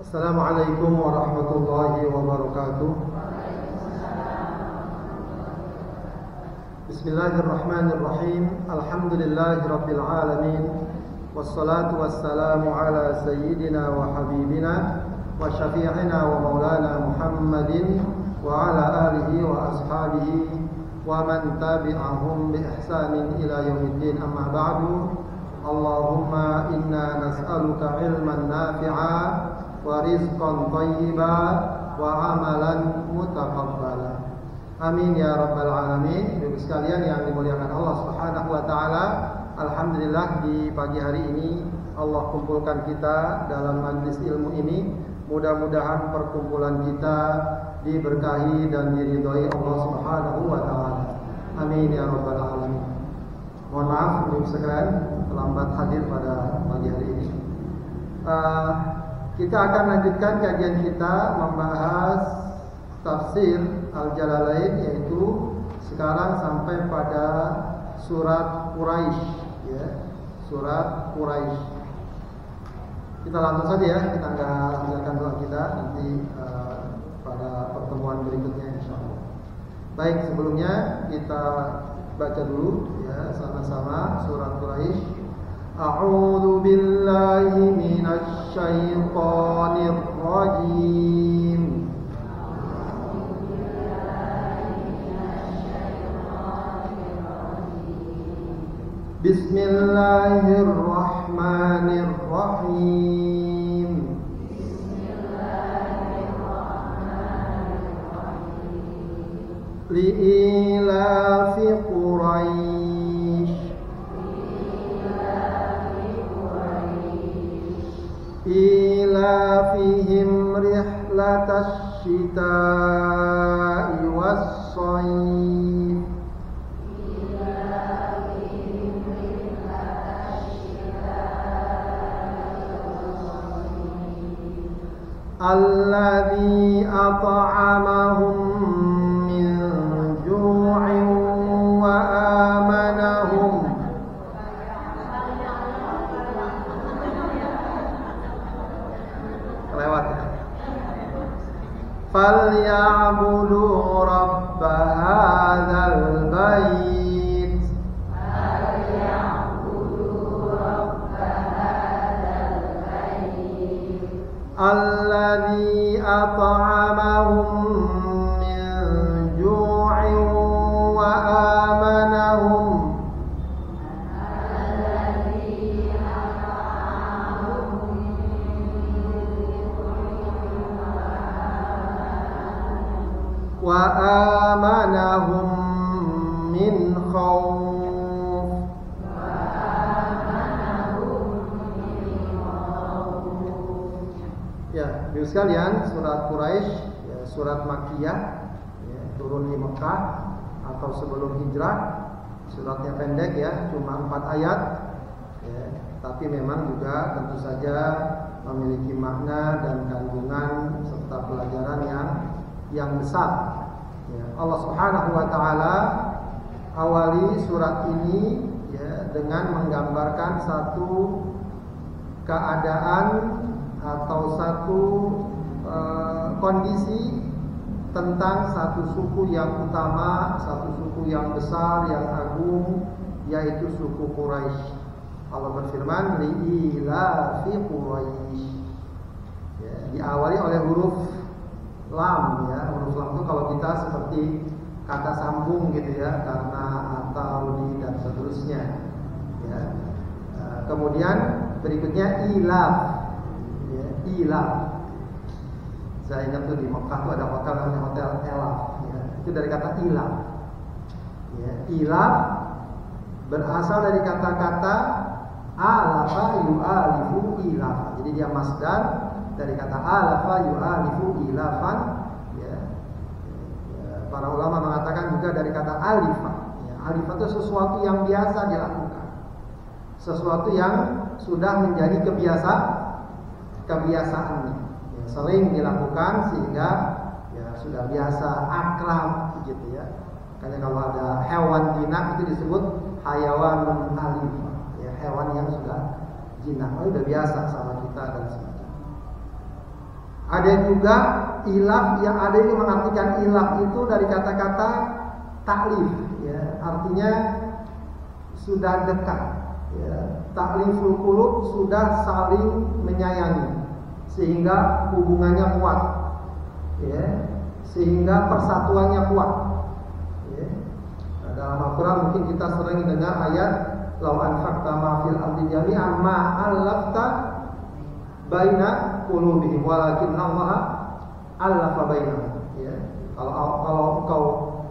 Assalamualaikum warahmatullahi wabarakatuh. Bismillahirrahmanirrahim. Alhamdulillahirabbil alamin. Wassalatu wassalamu ala sayyidina wa habibina wa syafi'ina wa maulana Muhammadin wa ala alihi wa ashabihi wa man tabi'ahum bi ihsanin ila yaumiddin. Amma ba'du. Allahumma inna nas'aluka ilman nafi'a wa rizqan thayyiba wa amalan mutaqabbala. Amin ya rabbal alamin. Ibu sekalian yang dimuliakan Allah Subhanahu wa taala, alhamdulillah di pagi hari ini Allah kumpulkan kita dalam majlis ilmu ini. Mudah-mudahan perkumpulan kita diberkahi dan diridhai Allah Subhanahu wa taala. Amin ya rabbal alamin. Mohon maaf ibu sekalian terlambat hadir pada pagi hari ini. Kita akan lanjutkan kajian kita membahas tafsir Al-Jalalain, yaitu sekarang sampai pada surat Quraisy, ya, surat Quraisy. Kita langsung saja ya, kita nggak lanjutkan doa kita nanti pada pertemuan berikutnya insyaallah. Baik, sebelumnya kita baca dulu ya sama-sama surat Quraisy. A'udzu billahi minasy syaithanir rajim. Bismillahirrahmanirrahim. Li'ilafi Quraisy إيلافهم رحلة الشتاء والصيف الذي أطعمهم من جوع وآمنهم فليعبدوا رب هذا البيت الذي أطعمهم من جوع وآمنهم وآمنهم من خوف. Ya, ibu sekalian, surat Quraisy ya, surat Makkiyah ya, turun di Mekah atau sebelum hijrah. Suratnya pendek ya, cuma 4 ayat ya, tapi memang juga tentu saja memiliki makna dan kandungan serta pelajaran yang besar. Ya, Allah Subhanahu wa taala awali surat ini ya, dengan menggambarkan satu keadaan atau satu kondisi tentang satu suku yang utama, satu suku yang besar, yang agung, yaitu suku Quraisy. Allah berfirman, li'ilafi Quraisy. Ya, diawali oleh huruf lam ya. Huruf lam itu kalau kita seperti kata sambung gitu ya, karena, atau, di, dan seterusnya ya. Kemudian berikutnya ilaf ya, ilaf. Saya ingat tuh di Mekah tuh ada hotel namanya Hotel Elaf ya. Itu dari kata ilaf ya. Ilaf berasal dari kata-kata alafa yu'alifu ilaf. Jadi dia masdar dari kata alafa yu'alifu ilafan ya. Para ulama mengatakan juga dari kata alifah ya. Alifah itu sesuatu yang biasa dilakukan, sesuatu yang sudah menjadi kebiasaannya ya, sering dilakukan sehingga ya sudah biasa, akrab gitu ya. Makanya kalau ada hewan jinak itu disebut hayawanun alifah ya, hewan yang sudah jinak, udah biasa sama kita dan sebagainya. Ada juga ilaf, yang ada yang mengartikan ilaf itu dari kata-kata taklif, ya, artinya sudah dekat, ya. Takliful qulub, sudah saling menyayangi sehingga hubungannya kuat, ya, sehingga persatuannya kuat, ya. Nah, dalam Al-Quran mungkin kita sering dengar ayat law anfaqta ma fil ardi jami'an ma allafta baina qulubihim walakin Allah allafa bainahum, ya. Kalau engkau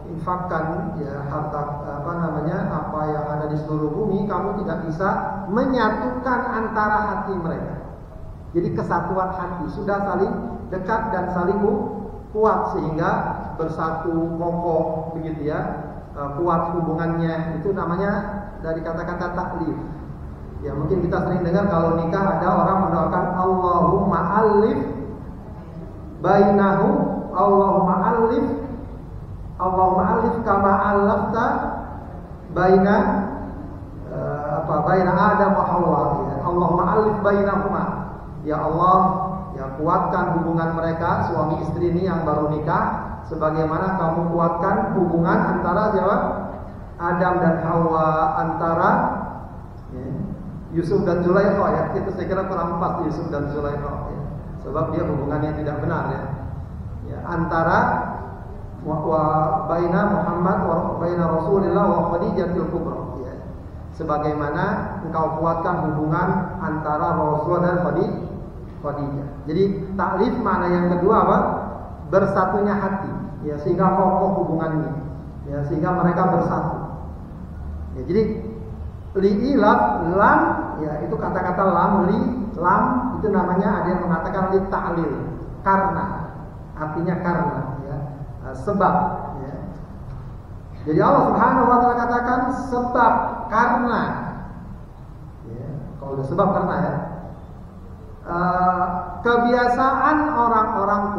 infakkan, ya, harta apa yang ada di seluruh bumi, kamu tidak bisa menyatukan antara hati mereka. Jadi kesatuan hati sudah saling dekat dan saling kuat sehingga bersatu kokoh begitu, ya, kuat hubungannya. Itu namanya dari kata-kata taklif. Ya, mungkin kita sering dengar kalau nikah ada orang mendoakan Allahumma alif bainahu, Allahumma alif kama alafta baina baina Adam wa Hawa, ya. Allahumma alif bainahuma, ya Allah, ya, kuatkan hubungan mereka suami istri ini yang baru nikah sebagaimana kamu kuatkan hubungan antara Adam dan Hawa, antara, ya, Yusuf dan Zulaikha, ya. Itu saya kira kurang pas Yusuf dan Zulaikha, ya. Sebab dia hubungannya tidak benar, ya. Ya, antara wa baina Muhammad wa baina Rasulillah wa Khadijatul Kubra, ya. Sebagaimana engkau kuatkan hubungan antara Rasul dan Khadijah. Jadi taklif makna yang kedua apa? Bersatunya hati, ya, sehingga kokoh hubungannya, ya, sehingga mereka bersatu. Ya, jadi li'ilaf, lam, ya, itu kata-kata lam, lam itu namanya ada yang mengatakan li ta'lil, karena, artinya karena, ya, sebab, ya. Jadi Allah Subhanahu wa taala katakan sebab, karena, ya, kalau ada sebab karena, ya, kebiasaan orang-orang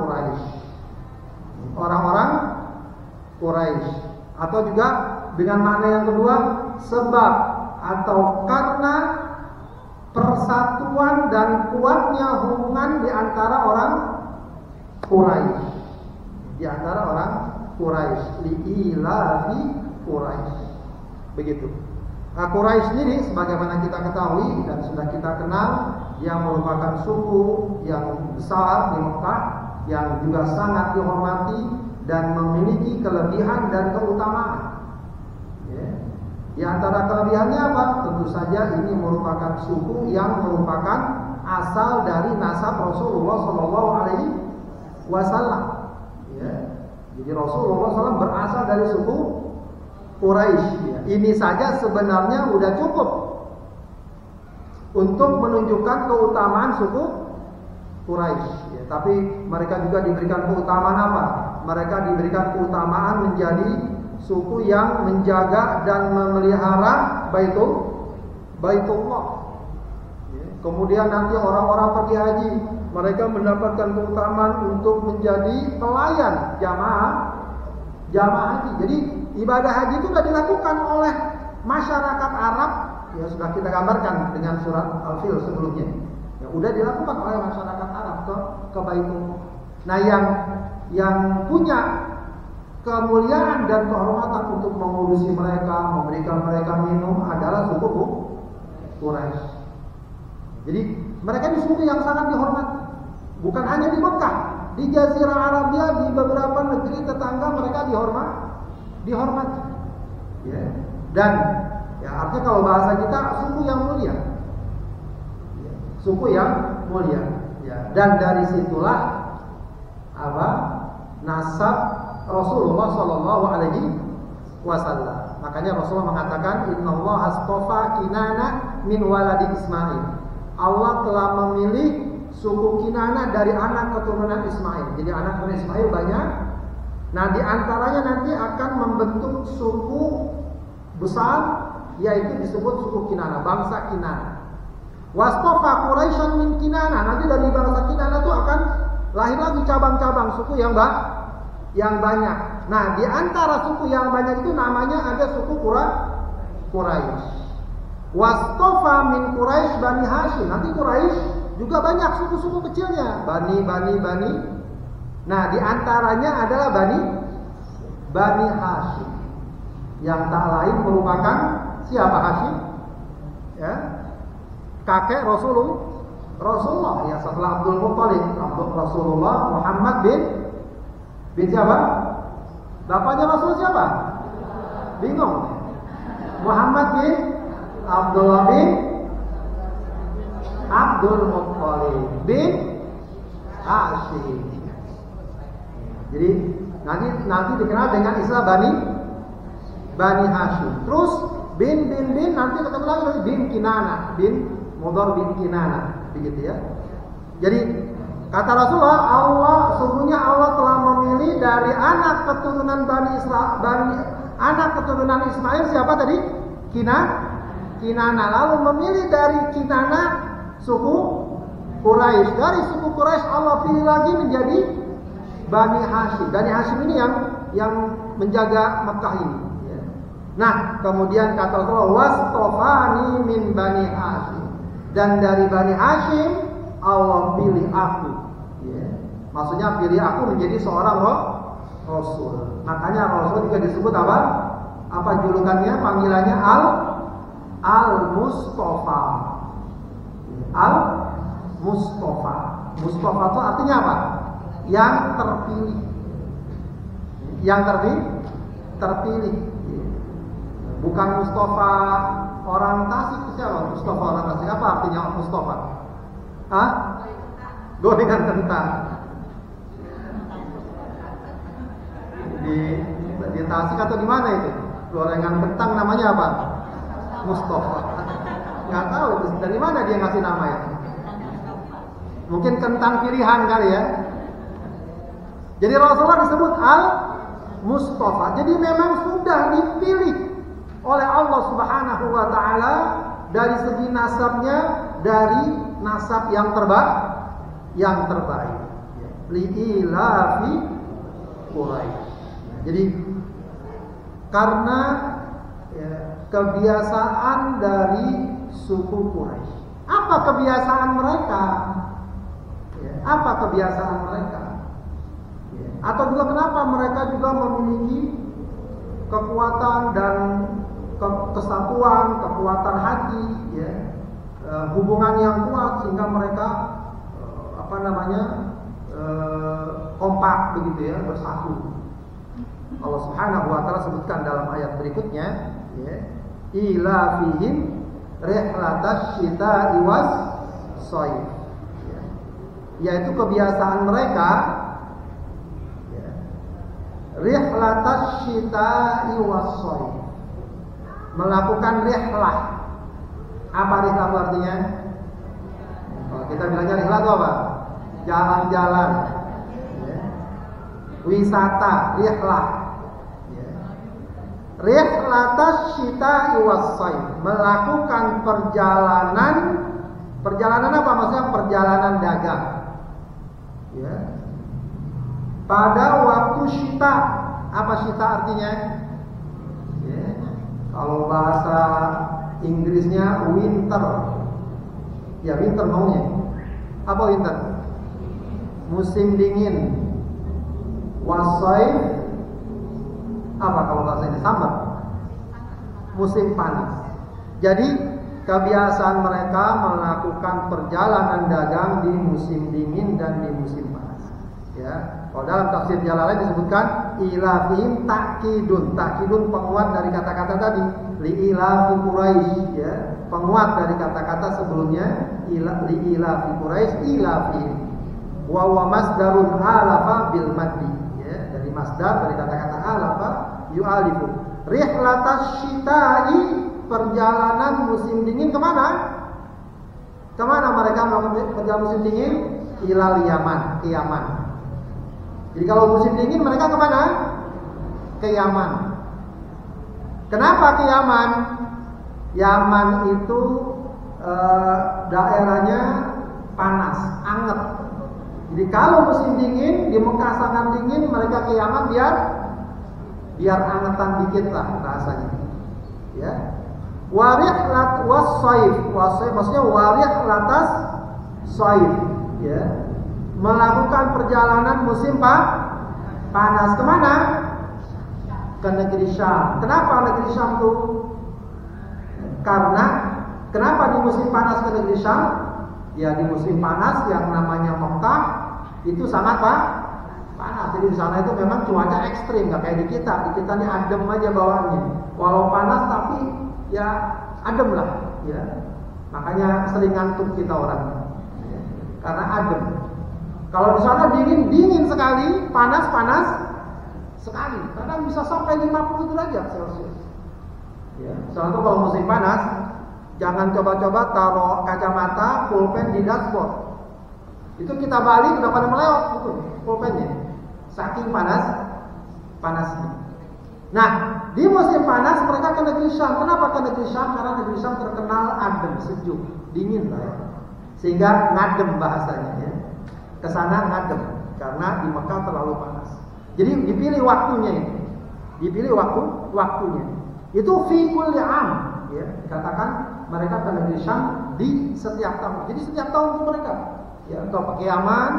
Quraisy, atau juga dengan makna yang kedua sebab atau karena persatuan dan kuatnya hubungan di antara orang Quraisy, li'ilafi Quraisy. Begitu. Quraisy sendiri sebagaimana kita ketahui dan sudah kita kenal, yang merupakan suku yang besar di Mekah, yang juga sangat dihormati dan memiliki kelebihan dan keutamaan. Ya. Di antara kelebihannya apa? Tentu saja ini merupakan suku yang merupakan asal dari nasab Rasulullah Shallallahu Alaihi Wasallam. Ya. Jadi Rasulullah SAW berasal dari suku Quraisy. Ya. Ini saja sebenarnya sudah cukup untuk menunjukkan keutamaan suku Quraisy. Ya, tapi mereka juga diberikan keutamaan apa? Mereka diberikan keutamaan menjadi suku yang menjaga dan memelihara Baitullah. Ya, kemudian nanti orang-orang pergi haji, mereka mendapatkan keutamaan untuk menjadi pelayan jamaah haji. Jadi ibadah haji itu sudah dilakukan oleh masyarakat Arab. Ya, sudah kita gambarkan dengan surat Al-Fil sebelumnya. Ya, sudah dilakukan oleh masyarakat Arab ke Baitullah. Nah, yang punya kemuliaan dan kehormatan untuk mengurusi mereka, memberikan mereka minum adalah suku Quraisy. Jadi mereka ini suku yang sangat dihormati. Bukan hanya di Mekah, di Jazirah Arabia, di beberapa negeri tetangga mereka dihormati. Ya. Dan ya, artinya kalau bahasa kita suku yang mulia, ya, suku yang mulia. Ya. Dan dari situlah apa? Nasab Rasulullah Shallallahu Alaihi Wasallam. Makanya Rasulullah mengatakan, Inna Allah astofa Kinana min waladi Ismail. Allah telah memilih suku Kinana dari anak keturunan Ismail. Jadi anak keturunan Ismail banyak. Nah, di antaranya nanti akan membentuk suku besar, yaitu disebut suku Kinana, bangsa Kinana. Wastofa Quraisyan min Kinana. Nanti dari bangsa Kinana itu akan lahir lagi cabang-cabang suku yang banyak. Nah, di antara suku yang banyak itu namanya ada suku Quraisy. Wastofa min Quraisy Bani Hashim. Nanti Quraisy juga banyak suku-suku kecilnya, Bani. Nah, di antaranya adalah Bani Hashim. Yang tak lain merupakan siapa Hashim? Ya. Kakek Rasulullah ya, setelah Abdul Muthalib, Rasulullah Muhammad bin siapa? Bapaknya Rasul siapa? Bingung. Muhammad bin Abdullah bin Abdul Muthalib bin Hashim. Jadi nanti dikenal dengan istilah Bani Hashim. Terus bin nanti ketemu lagi bin Kinana, bin Mudhar bin Kinana, begitu ya. Jadi kata Rasulullah, sungguhnya Allah telah memilih dari anak keturunan anak keturunan Ismail siapa tadi? Kinana. Lalu memilih dari Kinana suku Quraisy. Dari suku Quraisy Allah pilih lagi menjadi Bani Hashim. Bani Hashim ini yang menjaga Mekah ini. Nah, kemudian kata Rasulullah, wastofani min Bani Hashim. Dan dari Bani Hashim Allah pilih aku. Maksudnya pilih aku menjadi seorang Rasul. Makanya Rasul juga disebut apa? Apa julukannya? Panggilannya Al-Mustafa. Al-Mustafa. Mustafa itu artinya apa? Yang terpilih. Yang terpilih. Bukan Mustafa orang Tasik, siapa? Mustafa orang Tasik. Apa artinya Mustafa? Gorengan kentang. Di Tasik atau di mana itu? Gorengan kentang namanya apa? Mustafa. Nggak tahu itu dari mana dia ngasih nama ya. Mungkin kentang pilihan kali ya. Jadi Rasulullah disebut Al-Mustafa. Jadi memang sudah dipilih oleh Allah Subhanahu wa taala dari segi nasabnya, dari nasab yang terbaik. Li'ilafi Quraisy. Jadi karena kebiasaan dari suku Quraisy. Apa kebiasaan mereka? Apa kebiasaan mereka? Atau juga kenapa mereka juga memiliki kekuatan dan kesatuan, kekuatan hati, hubungan yang kuat sehingga mereka kompak begitu ya, bersatu. Allah Subhanahu wa taala sebutkan dalam ayat berikutnya, ila fihim rihlatasy syita'i was shaif. Yaitu kebiasaan mereka rihlatasy syita'i was shaif. Melakukan rihlah. Apa rihlah artinya? Kalau kita bilangnya rihlah itu apa? Jalan-jalan, wisata, rihlah. Rihlatasy syita'i was shaif. Melakukan perjalanan apa maksudnya? Perjalanan dagang. Pada waktu syita. Apa syita artinya? Kalau bahasa Inggrisnya winter. Winter maunya. Apa winter? Musim dingin. Wasaif. Apa kalau bahasa ini? Summer. Musim panas. Jadi kebiasaan mereka melakukan perjalanan dagang di musim dingin dan di musim panas. Kalau dalam tafsir Jalalain disebutkan ilafihim ta'kidun. Ta'kidun penguat dari kata-kata tadi. Li'ilafi Quraisy, penguat dari kata-kata sebelumnya. Li'ilafi Quraisy ilafihim. Wa masdarun alafa bil maddi. Dari masdar dari kata-kata alafa yu'alifu. Rihlatasy syita'i, perjalanan musim dingin kemana? Kemana mereka melakukan perjalanan musim dingin? Ilal Yaman, ke Yaman. Jadi kalau musim dingin mereka kemana? Ke Yaman. Kenapa ke Yaman? Yaman itu daerahnya panas, anget. Jadi kalau musim dingin di Mekah sangat dingin, mereka ke Yaman biar angetan dikit lah rasanya. Warihlat was-shaif. Was-shaif maksudnya warihlat Shaif, ya, melakukan perjalanan musim panas kemana? Ke negeri Syam. Kenapa negeri Syam tuh? Karena kenapa di musim panas ke negeri Syam? Ya di musim panas yang namanya Mekah itu sangat panas. Jadi di sana itu memang cuaca ekstrim, nggak kayak di kita. Di kita ini adem aja bawaannya. Walau panas tapi ya adem lah, ya. Makanya sering ngantuk kita orang, ya. Karena adem. Kalau di sana dingin sekali, panas sekali. Kadang bisa sampai 50 derajat Celcius. Ya, soalnya kalau musim panas, jangan coba-coba taruh kacamata, pulpen di dashboard. Itu kita balik udah pada meleot gitu, pulpennya. Saking panasnya. Nah, di musim panas mereka ke negeri Syam. Kenapa ke negeri Syam? Karena negeri Syam terkenal adem, sejuk, dingin lah ya. Sehingga ngadem bahasanya ya. Kesana ngadem karena di Mekah terlalu panas. Jadi dipilih waktunya ini. Dipilih waktunya. Itu fi kulli am, ya. Dikatakan mereka ke negeri Syam di setiap tahun. Jadi setiap tahun itu mereka ya atau Kiaman,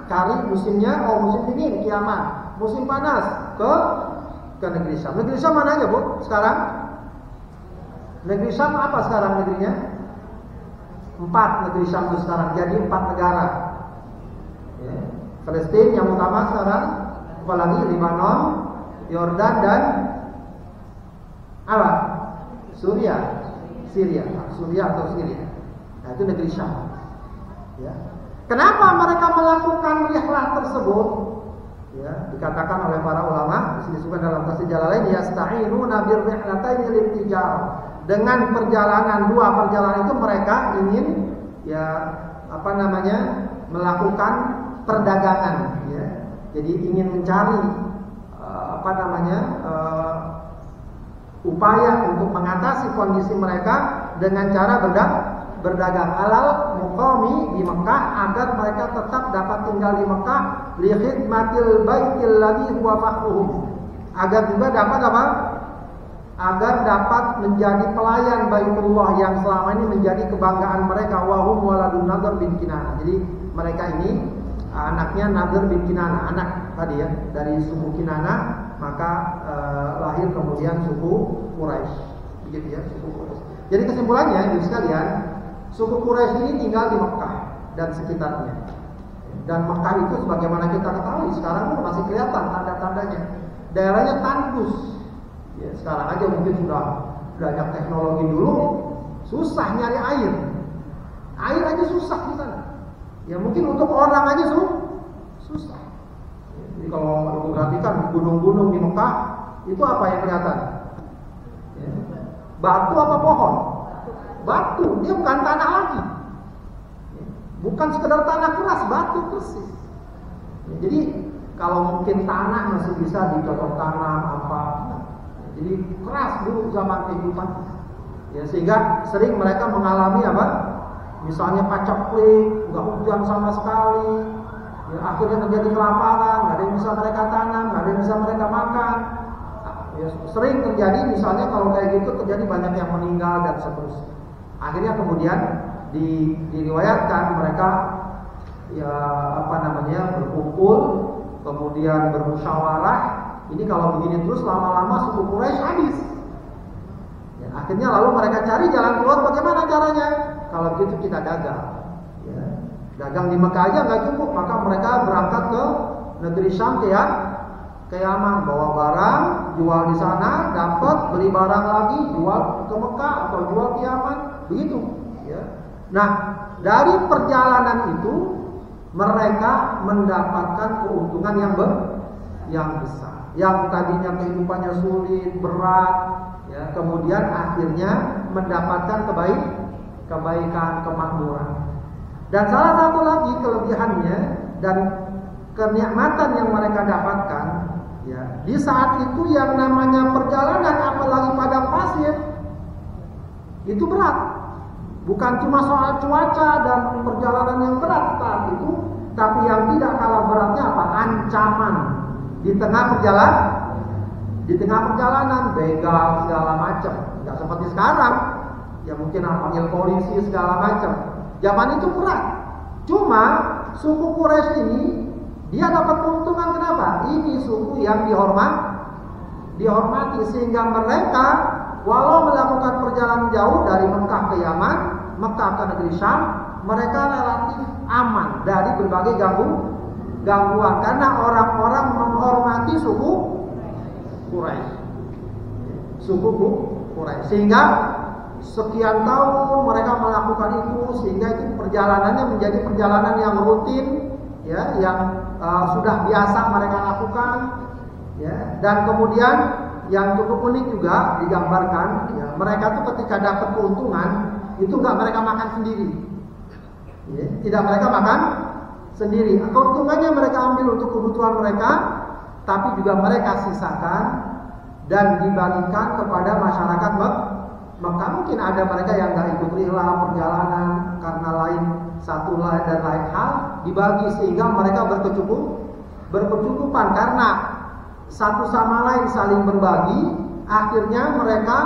cari musimnya, musim dingin Kiaman, musim panas ke negeri Syam. Negeri Syam mana aja, Bu? Sekarang? Negeri Syam apa sekarang negerinya? 4 negeri Syam itu sekarang jadi 4 negara. Ya. Palestina yang utama sekarang, apalagi Lebanon, Yordan dan apa? Syria atau Syria. Nah, itu negeri Syam. Ya. Kenapa mereka melakukan rihlah tersebut? Ya, dikatakan oleh para ulama, disebutkan dalam tafsir Jalalain, yasta'inuna birrihlataini liltijar. Dengan dua perjalanan itu mereka ingin melakukan perdagangan, ya. Jadi ingin mencari upaya untuk mengatasi kondisi mereka dengan cara berdagang alal muqami di Mekah agar mereka tetap dapat tinggal di Mekah li khidmatil baitil ladzi huwa fakhruhum, agar juga dapat agar dapat menjadi pelayan Baitullah yang selama ini menjadi kebanggaan mereka, wahum waladun Nadhr bin Kinanah. Jadi mereka ini anaknya Nadhr bin Kinanah, anak tadi ya dari suku Kinanah, maka lahir kemudian suku Quraisy. Begitu ya, suku Quraisy. Jadi kesimpulannya Ibu sekalian, suku Quraisy ini tinggal di Mekah dan sekitarnya. Dan Mekah itu sebagaimana kita ketahui sekarang pun masih kelihatan tanda-tandanya. Daerahnya tandus. Ya, sekarang aja mungkin sudah banyak teknologi, dulu susah nyari air. Air aja susah di sana. Ya mungkin untuk orang aja susah. Jadi kalau Ibu perhatikan gunung-gunung di Mekah itu apa yang kelihatan? Ya. Batu apa pohon? Batu, dia bukan tanah lagi. Bukan sekedar tanah keras, batu persis. Jadi kalau mungkin tanah masih bisa dicocok tanam apa. Jadi keras dulu zaman kehidupan. Ya, sehingga sering mereka mengalami misalnya paceklik, nggak hujan sama sekali. Ya, akhirnya terjadi kelaparan, nggak ada yang bisa mereka tanam, nggak ada yang bisa mereka makan. Ya, sering terjadi misalnya kalau kayak gitu terjadi banyak yang meninggal dan seterusnya. Akhirnya kemudian diriwayatkan mereka berkumpul, kemudian bermusyawarah. Ini kalau begini terus lama-lama suku Quraisy habis. Ya, akhirnya lalu mereka cari jalan keluar, bagaimana caranya? Kalau begitu kita dagang. Ya, dagang di Mekah aja nggak cukup, maka mereka berangkat ke negeri Syam ke Yaman, bawa barang, jual di sana, dapat beli barang lagi, jual ke Mekah atau jual ke Yaman, begitu. Ya. Nah, dari perjalanan itu mereka mendapatkan keuntungan yang besar. Yang tadinya kehidupannya sulit, berat, ya, kemudian akhirnya mendapatkan kebaikan, kemakmuran. Dan salah satu lagi kelebihannya dan kenikmatan yang mereka dapatkan, ya, di saat itu yang namanya perjalanan apalagi padang pasir itu berat. Bukan cuma soal cuaca dan perjalanan yang berat saat itu, tapi yang tidak kalah beratnya ancaman. Di tengah perjalanan begal segala macam, nggak seperti sekarang ya mungkin panggil polisi segala macam. Zaman itu berat, Cuma suku Quraisy ini dia dapat keuntungan. Kenapa? Ini suku yang dihormati sehingga mereka walau melakukan perjalanan jauh dari Mekah ke Yaman, Mekah ke negeri Syam, mereka relatif aman dari berbagai gangguan karena orang-orang menghormati suku Quraisy. Suku Quraisy. Sehingga sekian tahun mereka melakukan itu, sehingga itu perjalanannya menjadi perjalanan yang rutin, ya, yang sudah biasa mereka lakukan, ya. Dan kemudian yang cukup unik juga digambarkan, ya, mereka tuh ketika dapat keuntungan itu nggak mereka makan sendiri, ya, tidak mereka makan sendiri. Keuntungannya mereka ambil untuk kebutuhan mereka, tapi juga mereka sisakan dan dibagikan kepada masyarakat Mekah. Mungkin ada mereka yang nggak ikut rela perjalanan karena lain satu lain dan lain hal, dibagi sehingga mereka berkecukupan karena satu sama lain saling berbagi. Akhirnya mereka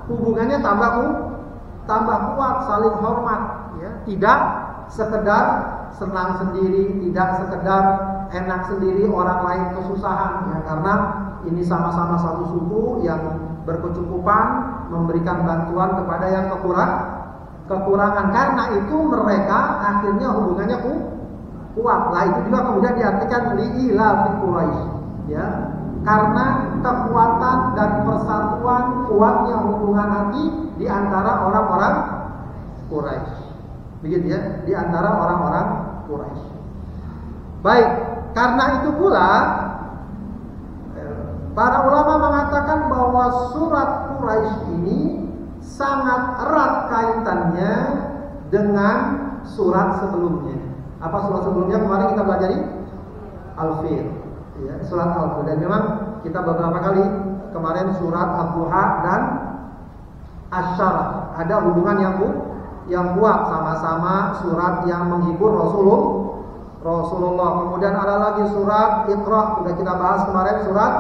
hubungannya tambah kuat, saling hormat, ya. Tidak sekedar senang sendiri, tidak sekedar enak sendiri, orang lain kesusahan, ya, karena ini sama-sama satu suku yang berkecukupan, memberikan bantuan kepada yang kekurangan. Karena itu mereka akhirnya hubungannya kuat. Lah itu juga kemudian diartikan li'ila fi Quraisy, ya. Karena kekuatan dan persatuan, kuatnya hubungan hati di antara orang-orang Quraisy. Begitu ya, di antara orang-orang Quraisy. Baik, karena itu pula para ulama mengatakan bahwa surat Quraisy ini sangat erat kaitannya dengan surat sebelumnya. Apa surat sebelumnya? Kemarin kita pelajari Al-Fil, ya, surat Al-Fil. Dan memang kita beberapa kali kemarin surat Al-Duha dan Asy-Syarah ada hubungan yang kuat, sama-sama surat yang menghibur Rasulullah. Kemudian ada lagi surat Iqra, sudah kita bahas kemarin, surat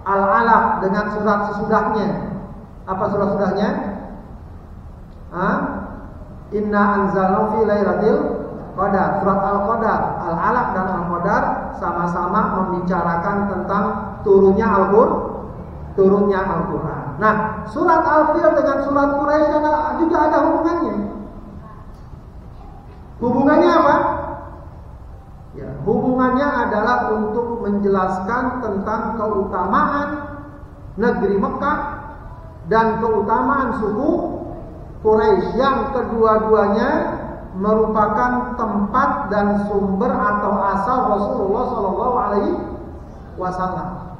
Al-Alaq dengan surat sesudahnya. Apa surat sesudahnya? Inna anzalnahu fi lailatul qadar. Surat Al-Qadar, Al-Alaq dan Al-Qadar sama-sama membicarakan tentang turunnya Al-Qur'an. Nah, surat Al-Fil dengan surat Quraisy juga ada hubungannya. Hubungannya apa? Ya, hubungannya adalah untuk menjelaskan tentang keutamaan negeri Mekah dan keutamaan suku Quraisy yang kedua-duanya merupakan tempat dan sumber atau asal Rasulullah Shallallahu Alaihi Wasallam.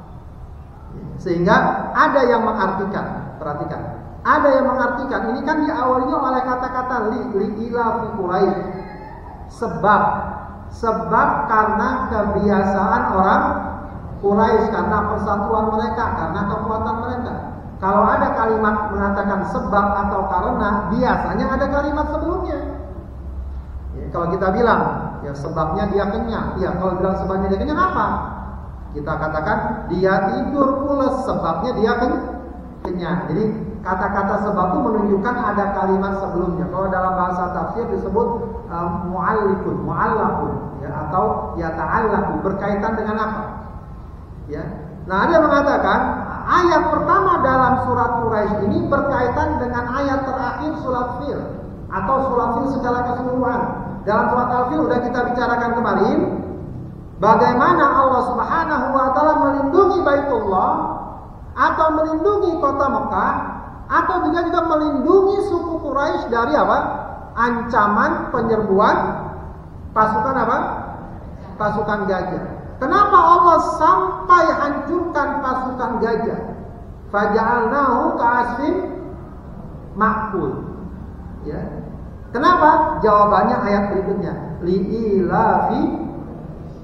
Sehingga ada yang mengartikan, perhatikan, ada yang mengartikan ini kan diawali oleh kata-kata li'ila fi Quraisy, sebab karena kebiasaan orang Quraisy, karena persatuan mereka, karena kekuatan mereka. Kalau ada kalimat mengatakan sebab atau karena, biasanya ada kalimat sebelumnya. Ya, kalau kita bilang ya sebabnya dia kenyang, ya kalau bilang sebabnya dia kenyang apa? Kita katakan dia tidur pulas, sebabnya dia kenyang. Jadi kata-kata sebab itu menunjukkan ada kalimat sebelumnya. Kalau dalam bahasa tafsir disebut mu'allaqun, ya, atau yata'allaqu, berkaitan dengan apa? Ya. Nah, ada yang mengatakan ayat pertama dalam surat Quraisy ini berkaitan dengan ayat terakhir surat Fil atau surat Fil secara keseluruhan. Dalam surat Al-Fil sudah kita bicarakan kemarin bagaimana Allah Subhanahu wa taala melindungi Baitullah atau melindungi kota Mekah atau juga melindungi suku Quraisy dari apa? Ancaman penyerbuan pasukan apa? Pasukan gajah. Kenapa Allah sampai hancurkan pasukan gajah? Faja'alnahu ka'asfin ma'kul. Ya. Kenapa? Jawabannya ayat berikutnya. Li'ilafi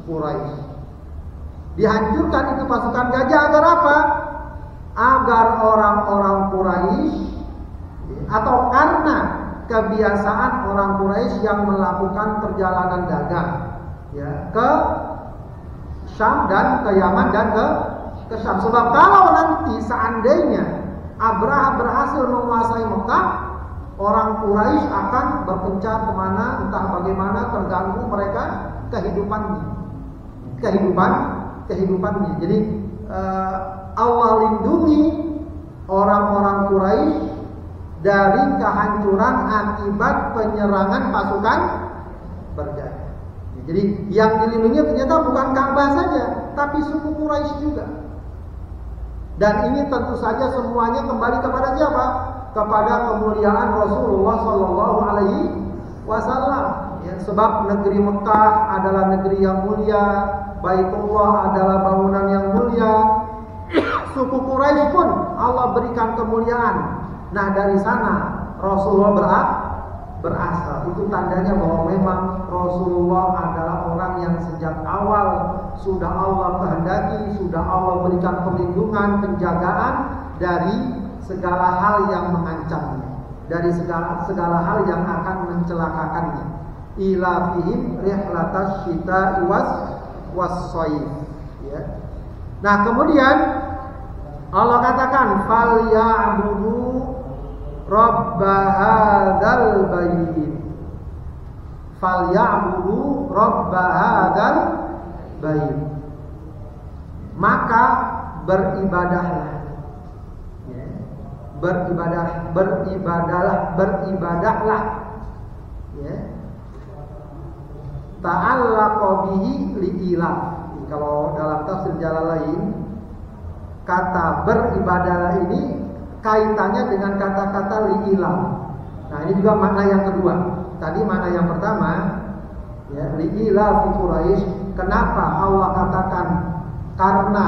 Quraisy. Dihancurkan itu pasukan gajah agar apa? Agar orang-orang Quraisy, atau karena kebiasaan orang Quraisy yang melakukan perjalanan dagang, ya, ke Syam dan ke Yaman dan ke Syam. Sebab kalau nanti seandainya Abraha berhasil menguasai Mekah, orang Quraisy akan berpencar kemana, entah bagaimana, terganggu mereka kehidupannya. Jadi Allah lindungi orang-orang Quraisy dari kehancuran akibat penyerangan pasukan berjaya. Jadi yang dilindungi ternyata bukan Ka'bah saja, tapi suku Quraisy juga. Dan ini tentu saja semuanya kembali kepada siapa? Kepada kemuliaan Rasulullah Sallallahu Alaihi Wasallam. Ya, sebab negeri Mekah adalah negeri yang mulia, Baitullah adalah bangunan yang mulia. Suku Quraisy pun Allah berikan kemuliaan. Nah dari sana Rasulullah berasal. Itu tandanya bahwa memang Rasulullah adalah orang yang sejak awal sudah Allah kehendaki, sudah Allah berikan perlindungan, penjagaan dari segala hal yang mengancamnya, dari segala hal yang akan mencelakakannya. Ila fihim rihlatas syita'i was-shayf. Ya. Nah kemudian Allah katakan falya'budu Rabba hadzal bait. Falya'budu Rabba hadzal bait. Maka beribadahlah. Ya. Beribadahlah. Ya. Ta'allaqa bihi li'ilah. Kalau dalam tafsir Jalalain, kata beribadahlah ini kaitannya dengan kata-kata li'ilah. Nah ini juga makna yang kedua. Tadi makna yang pertama, ya, li'ilah fi Quraisy. Kenapa Allah katakan? Karena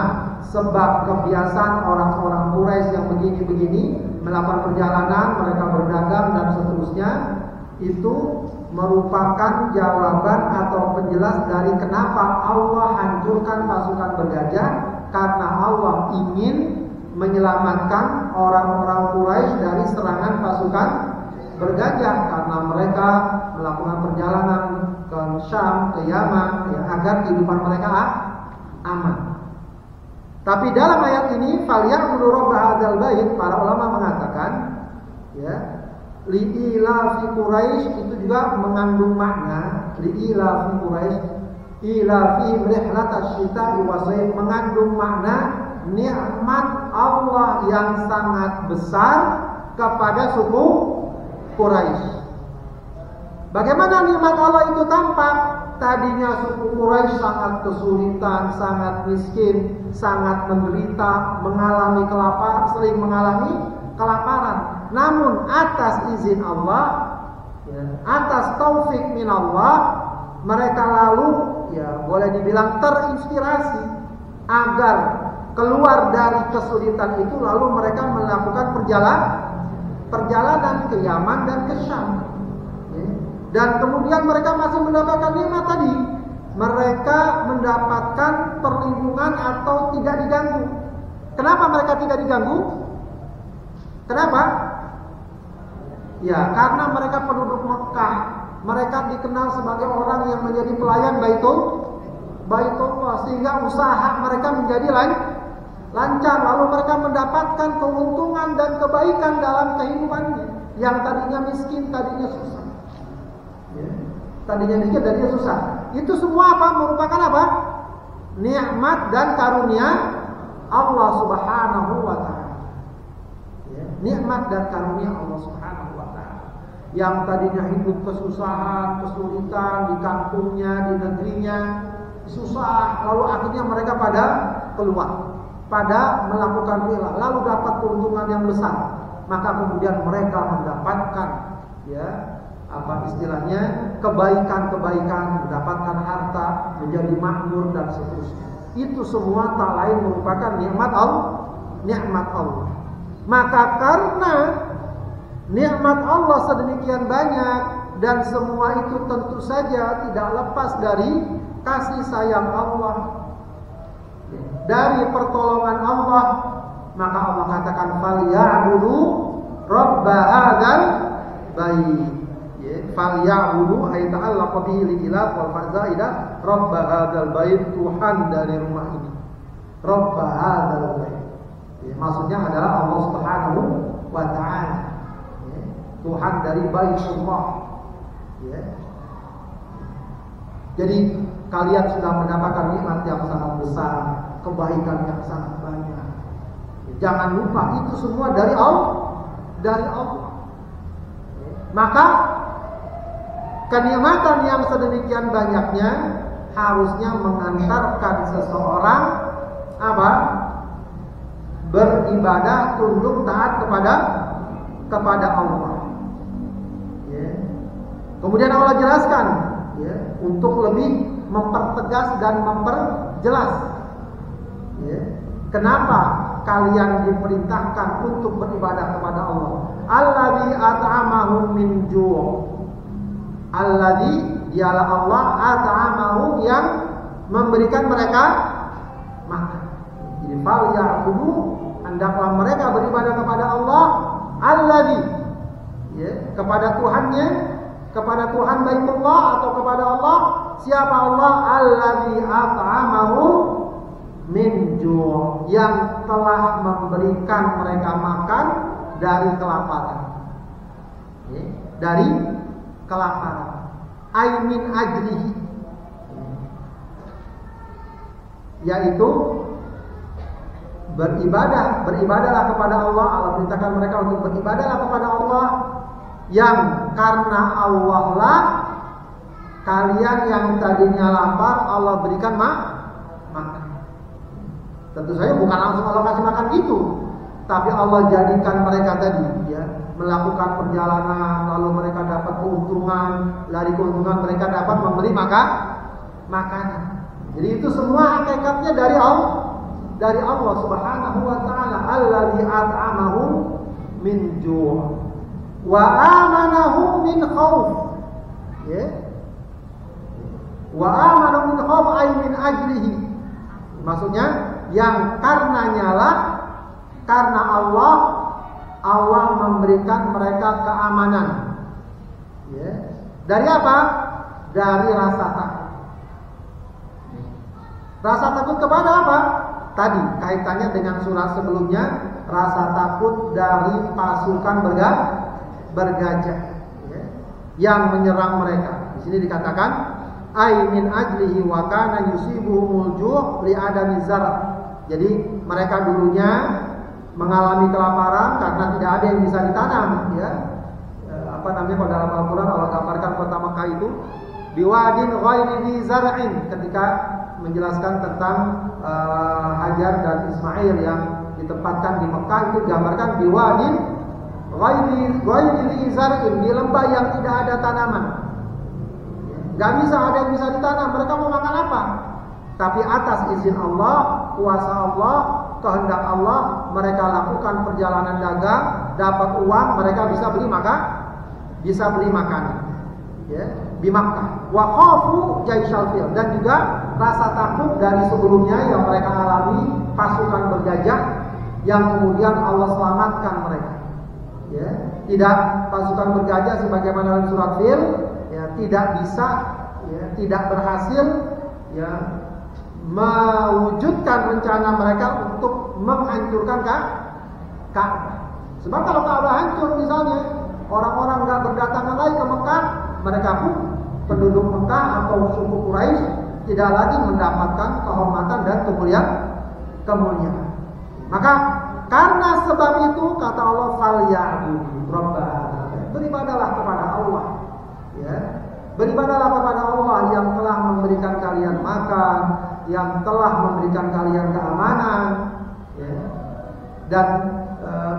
sebab kebiasaan orang-orang Quraisy yang begini-begini melakukan perjalanan, mereka berdagang dan seterusnya, itu merupakan jawaban atau penjelas dari kenapa Allah hancurkan pasukan bergajah. Karena Allah ingin menyelamatkan orang-orang Quraisy dari serangan pasukan bergajah, karena mereka melakukan perjalanan ke Syam, ke Yaman, ya, agar kehidupan mereka aman. Tapi dalam ayat ini, falya'budu Rabba hadzal bait, para ulama mengatakan, ya, li'ila fi Quraisy itu juga mengandung makna li'ila fi Quraisy, ila fi rihlatasy syita'i was-shayf, mengandung makna nikmat Allah yang sangat besar kepada suku Quraisy. Bagaimana nikmat Allah itu tampak? Tadinya suku Quraisy sangat kesulitan, sangat miskin, sangat menderita, sering mengalami kelaparan. Namun atas izin Allah, ya, atas taufik min Allah, mereka lalu, ya, boleh dibilang terinspirasi agar keluar dari kesulitan itu, lalu mereka melakukan perjalanan ke Yaman dan ke Syam. Dan kemudian mereka masih mendapatkan nikmat tadi. Mereka mendapatkan perlindungan atau tidak diganggu. Kenapa mereka tidak diganggu? Kenapa? Ya, karena mereka penduduk Mekah. Mereka dikenal sebagai orang yang menjadi pelayan Baitullah, sehingga usaha mereka menjadi lancar. Lalu mereka mendapatkan keuntungan dan kebaikan dalam kehidupannya. Yang tadinya miskin, tadinya susah. Ya. Tadinya miskin, tadinya susah. Itu semua apa? Merupakan apa? Nikmat dan karunia Allah Subhanahu wa ta'ala. Ya. Nikmat dan karunia Allah Subhanahu wa ta'ala. Yang tadinya hidup kesusahan, kesulitan di kampungnya, di negerinya, susah, lalu akhirnya mereka pada keluar, pada melakukan rela, lalu dapat keuntungan yang besar. Maka kemudian mereka mendapatkan, ya, apa istilahnya, kebaikan-kebaikan, mendapatkan harta, menjadi makmur dan seterusnya. Itu semua tak lain merupakan nikmat Allah. Maka karena nikmat Allah sedemikian banyak, dan semua itu tentu saja tidak lepas dari kasih sayang Allah, dari pertolongan Allah, maka Allah katakan falya'budu Rabba hadzal bait. Falya'budu ay ta'allaqa bihi li'ilah wal fa'zaidah Rabba hadzal bait, Tuhan dari rumah ini. Rabba hadzal bait, ya, maksudnya adalah Allah Subhanahu wa ta'ala. Ya. Tuhan dari Baitullah. Ya. Jadi kalian sudah mendapatkan nikmat yang sangat besar, kebaikan yang sangat banyak. Jangan lupa itu semua dari Allah, dari Allah. Maka kenikmatan yang sedemikian banyaknya harusnya mengantarkan seseorang apa? Beribadah, tunduk taat kepada Allah. Ya. Kemudian Allah jelaskan, ya, untuk lebih mempertegas dan memperjelas, ya, kenapa kalian diperintahkan untuk beribadah kepada Allah. Alladzi at'amahum min ju'. Alladzi, dialah Allah, at'amahum, yang memberikan mereka makan. Jadi fal ya'budu, hendaklah mereka beribadah kepada Allah. Alladzi, ya, kepada Tuhannya, kepada Tuhan Baitullah atau kepada Allah. Siapa Allah? Alladzi at'amahum min ju', yang telah memberikan mereka makan dari kelaparan. Ya, dari kelaparan. Ay min ajlihi, yaitu beribadahlah kepada Allah. Allah perintahkan mereka untuk beribadahlah kepada Allah, yang karena Allah lah kalian yang tadinya lapar Allah berikan makan. Tentu saja bukan langsung Allah kasih makan gitu, tapi Allah jadikan mereka tadi, ya, melakukan perjalanan, lalu mereka dapat keuntungan, dari keuntungan mereka dapat memberi makanan. Jadi itu semua hakikatnya dari Allah Subhanahu wa taala. Allazi at'amahum min ju' wa amanahum min khauf. Ya. Wa amanahum min khauf ay min ajlihi. Maksudnya yang karenanya lah, karena Allah memberikan mereka keamanan. Ya. Dari apa? Dari rasa takut. Rasa takut kepada apa? Tadi kaitannya dengan surat sebelumnya, rasa takut dari pasukan bergajah, ya, yang menyerang mereka. Di sini dikatakan ay min ajlihi wa kana yusibuhumul ju' li adami zar'. Jadi mereka dulunya mengalami kelaparan karena tidak ada yang bisa ditanam, ya. Kalau dalam Al-Qur'an Allah gambarkan kota Mekah itu biwadin ghairi dzi zar'in, ketika menjelaskan tentang Hajar dan Ismail yang ditempatkan di Mekah, itu digambarkan biwadin ghairi dzi zar'in, di lembah yang tidak ada tanaman. Gak bisa ada yang bisa ditanam, mereka mau makan apa? Tapi atas izin Allah, kuasa Allah, kehendak Allah, mereka lakukan perjalanan dagang, dapat uang, mereka bisa beli makanan, ya, di Makkah. Wa khafu jaishal fil, dan juga rasa takut dari sebelumnya yang mereka alami, pasukan bergajah yang kemudian Allah selamatkan mereka. Ya, tidak pasukan bergajah sebagaimana dalam surat Fil, ya, tidak bisa, ya, tidak berhasil, ya, mewujudkan rencana mereka untuk menghancurkan Ka'bah. Sebab kalau Ka'bah hancur misalnya, orang-orang nggak berdatangan lagi ke Mekah, mereka pun penduduk Mekah atau suku Quraisy tidak lagi mendapatkan kehormatan dan kemuliaan. Maka karena sebab itu kata Allah, falya'budu rabbah, beribadahlah kepada Allah, ya. Beribadahlah kepada Allah yang telah memberikan kalian makan, yang telah memberikan kalian keamanan, ya, dan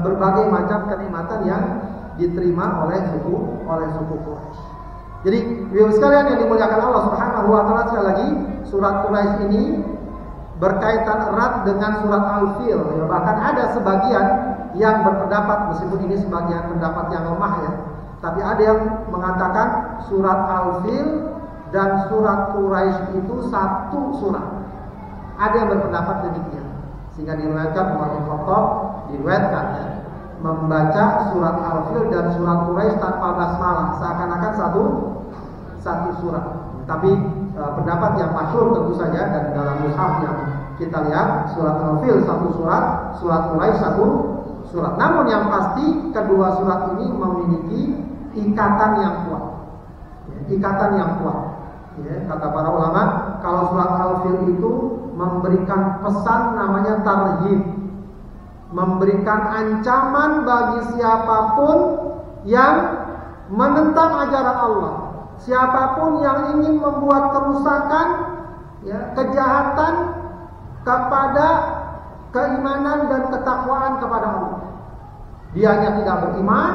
berbagai macam kenikmatan yang diterima oleh suku Quraisy. Jadi, Bapak sekalian yang dimuliakan Allah Subhanahu wa taala, sekali lagi surat Quraisy ini berkaitan erat dengan surat Al-Fil, ya. Bahkan ada sebagian yang berpendapat, meskipun ini sebagian pendapat yang lemah, ya, tapi ada yang mengatakan surat Al-Fil dan surat Quraisy itu satu surat. Ada yang berpendapat demikian, sehingga diriwayatkan Umar bin Khattab diriwayatkan, ya, membaca surat Al-Fil dan surat Quraisy tanpa basmalah, seakan-akan satu surat. Tapi pendapat yang masyhur tentu saja, dan dalam mushaf yang kita lihat, surat Al-Fil satu surat, surat Quraisy satu surat. Namun yang pasti kedua surat ini memiliki ikatan yang kuat. Ikatan yang kuat. Ya, kata para ulama, kalau surat Al-Fil itu memberikan pesan namanya tarhib, memberikan ancaman bagi siapapun yang menentang ajaran Allah, siapapun yang ingin membuat kerusakan, ya, kejahatan kepada keimanan dan ketakwaan kepada Allah. Dianya tidak beriman,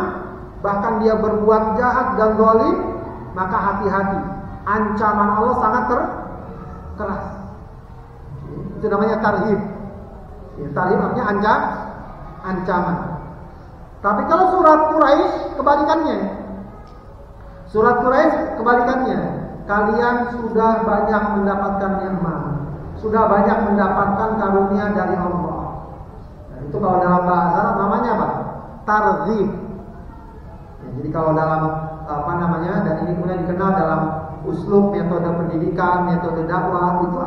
bahkan dia berbuat jahat dan zalim, maka hati-hati. Ancaman Allah sangat keras. Itu namanya tarhib. Ya, tarhib artinya ancaman. Tapi kalau surat Quraisy kebalikannya. Surat Quraisy kebalikannya. Kalian sudah banyak mendapatkan nikmat, sudah banyak mendapatkan karunia dari Allah. Nah, itu kalau dalam bahasa Arab namanya apa? Tarhib. Ya, jadi kalau dalam dan ini mulai dikenal dalam uslub metode pendidikan, metode dakwah, itu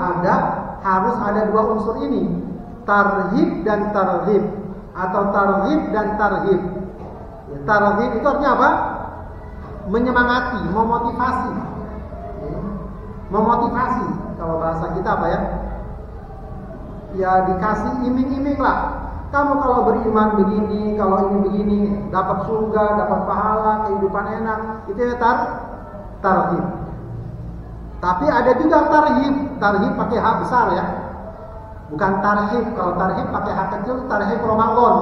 harus ada dua unsur ini, tarhib dan targhib, atau tarhib dan tarhib. Ya, tarhib itu artinya apa? Menyemangati, memotivasi. Ya, memotivasi. Kalau bahasa kita apa ya? Ya dikasih iming-iming lah. Kamu kalau beriman begini, kalau ini begini, dapat surga, dapat pahala, kehidupan enak. Itu ya tarhib. Tapi ada juga tarhib. Tarhib pakai H besar ya. Bukan tarhib. Kalau tarhib pakai H kecil, tarhib Ramadan.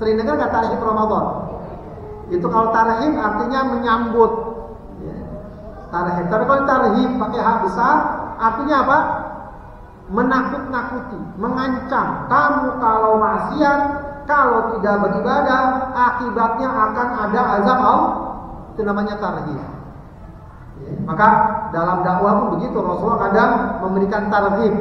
Sering dengar nggak tarhib Ramadan? Itu kalau tarhib artinya menyambut. Ya. Tarhib. Tapi kalau tarhib pakai H besar, artinya apa? Menakut-nakuti, mengancam. Kamu kalau maksiat, kalau tidak beribadah, akibatnya akan ada azab Allah. Itu namanya tarhib. Ya, maka dalam dakwah pun begitu. Rasulullah kadang memberikan tarhib.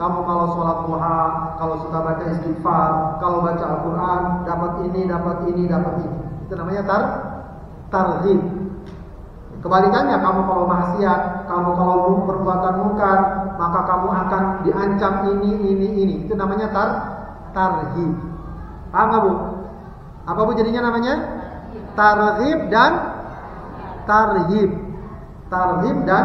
Kamu kalau sholat duha, kalau suka baca istighfar, kalau baca Al-Quran, dapat ini, dapat ini, dapat ini. Itu namanya tarhib. Kebalikannya, kamu kalau maksiat, kamu kalau perbuatan mungkar, maka kamu akan diancam ini. Itu namanya tarhib. Paham nggak Bu? Apa Bu jadinya namanya? Tarhib dan tarhib. Tarhib dan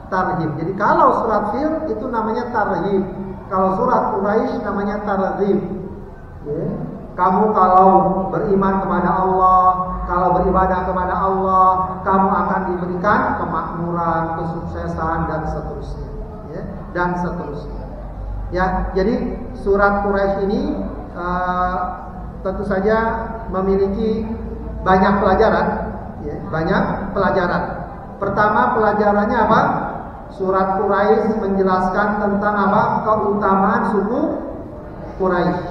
tarhib. Jadi kalau surat Fil itu namanya tarhib. Kalau surat Quraisy namanya tarhib. Ya. Kamu kalau beriman kepada Allah, kalau beribadah kepada Allah, kamu akan diberikan kemakmuran, kesuksesan dan seterusnya, ya, dan seterusnya. Ya, jadi surat Quraisy ini tentu saja memiliki banyak pelajaran, ya, banyak pelajaran. Pertama pelajarannya apa? Surat Quraisy menjelaskan tentang apa? Keutamaan suku Quraisy.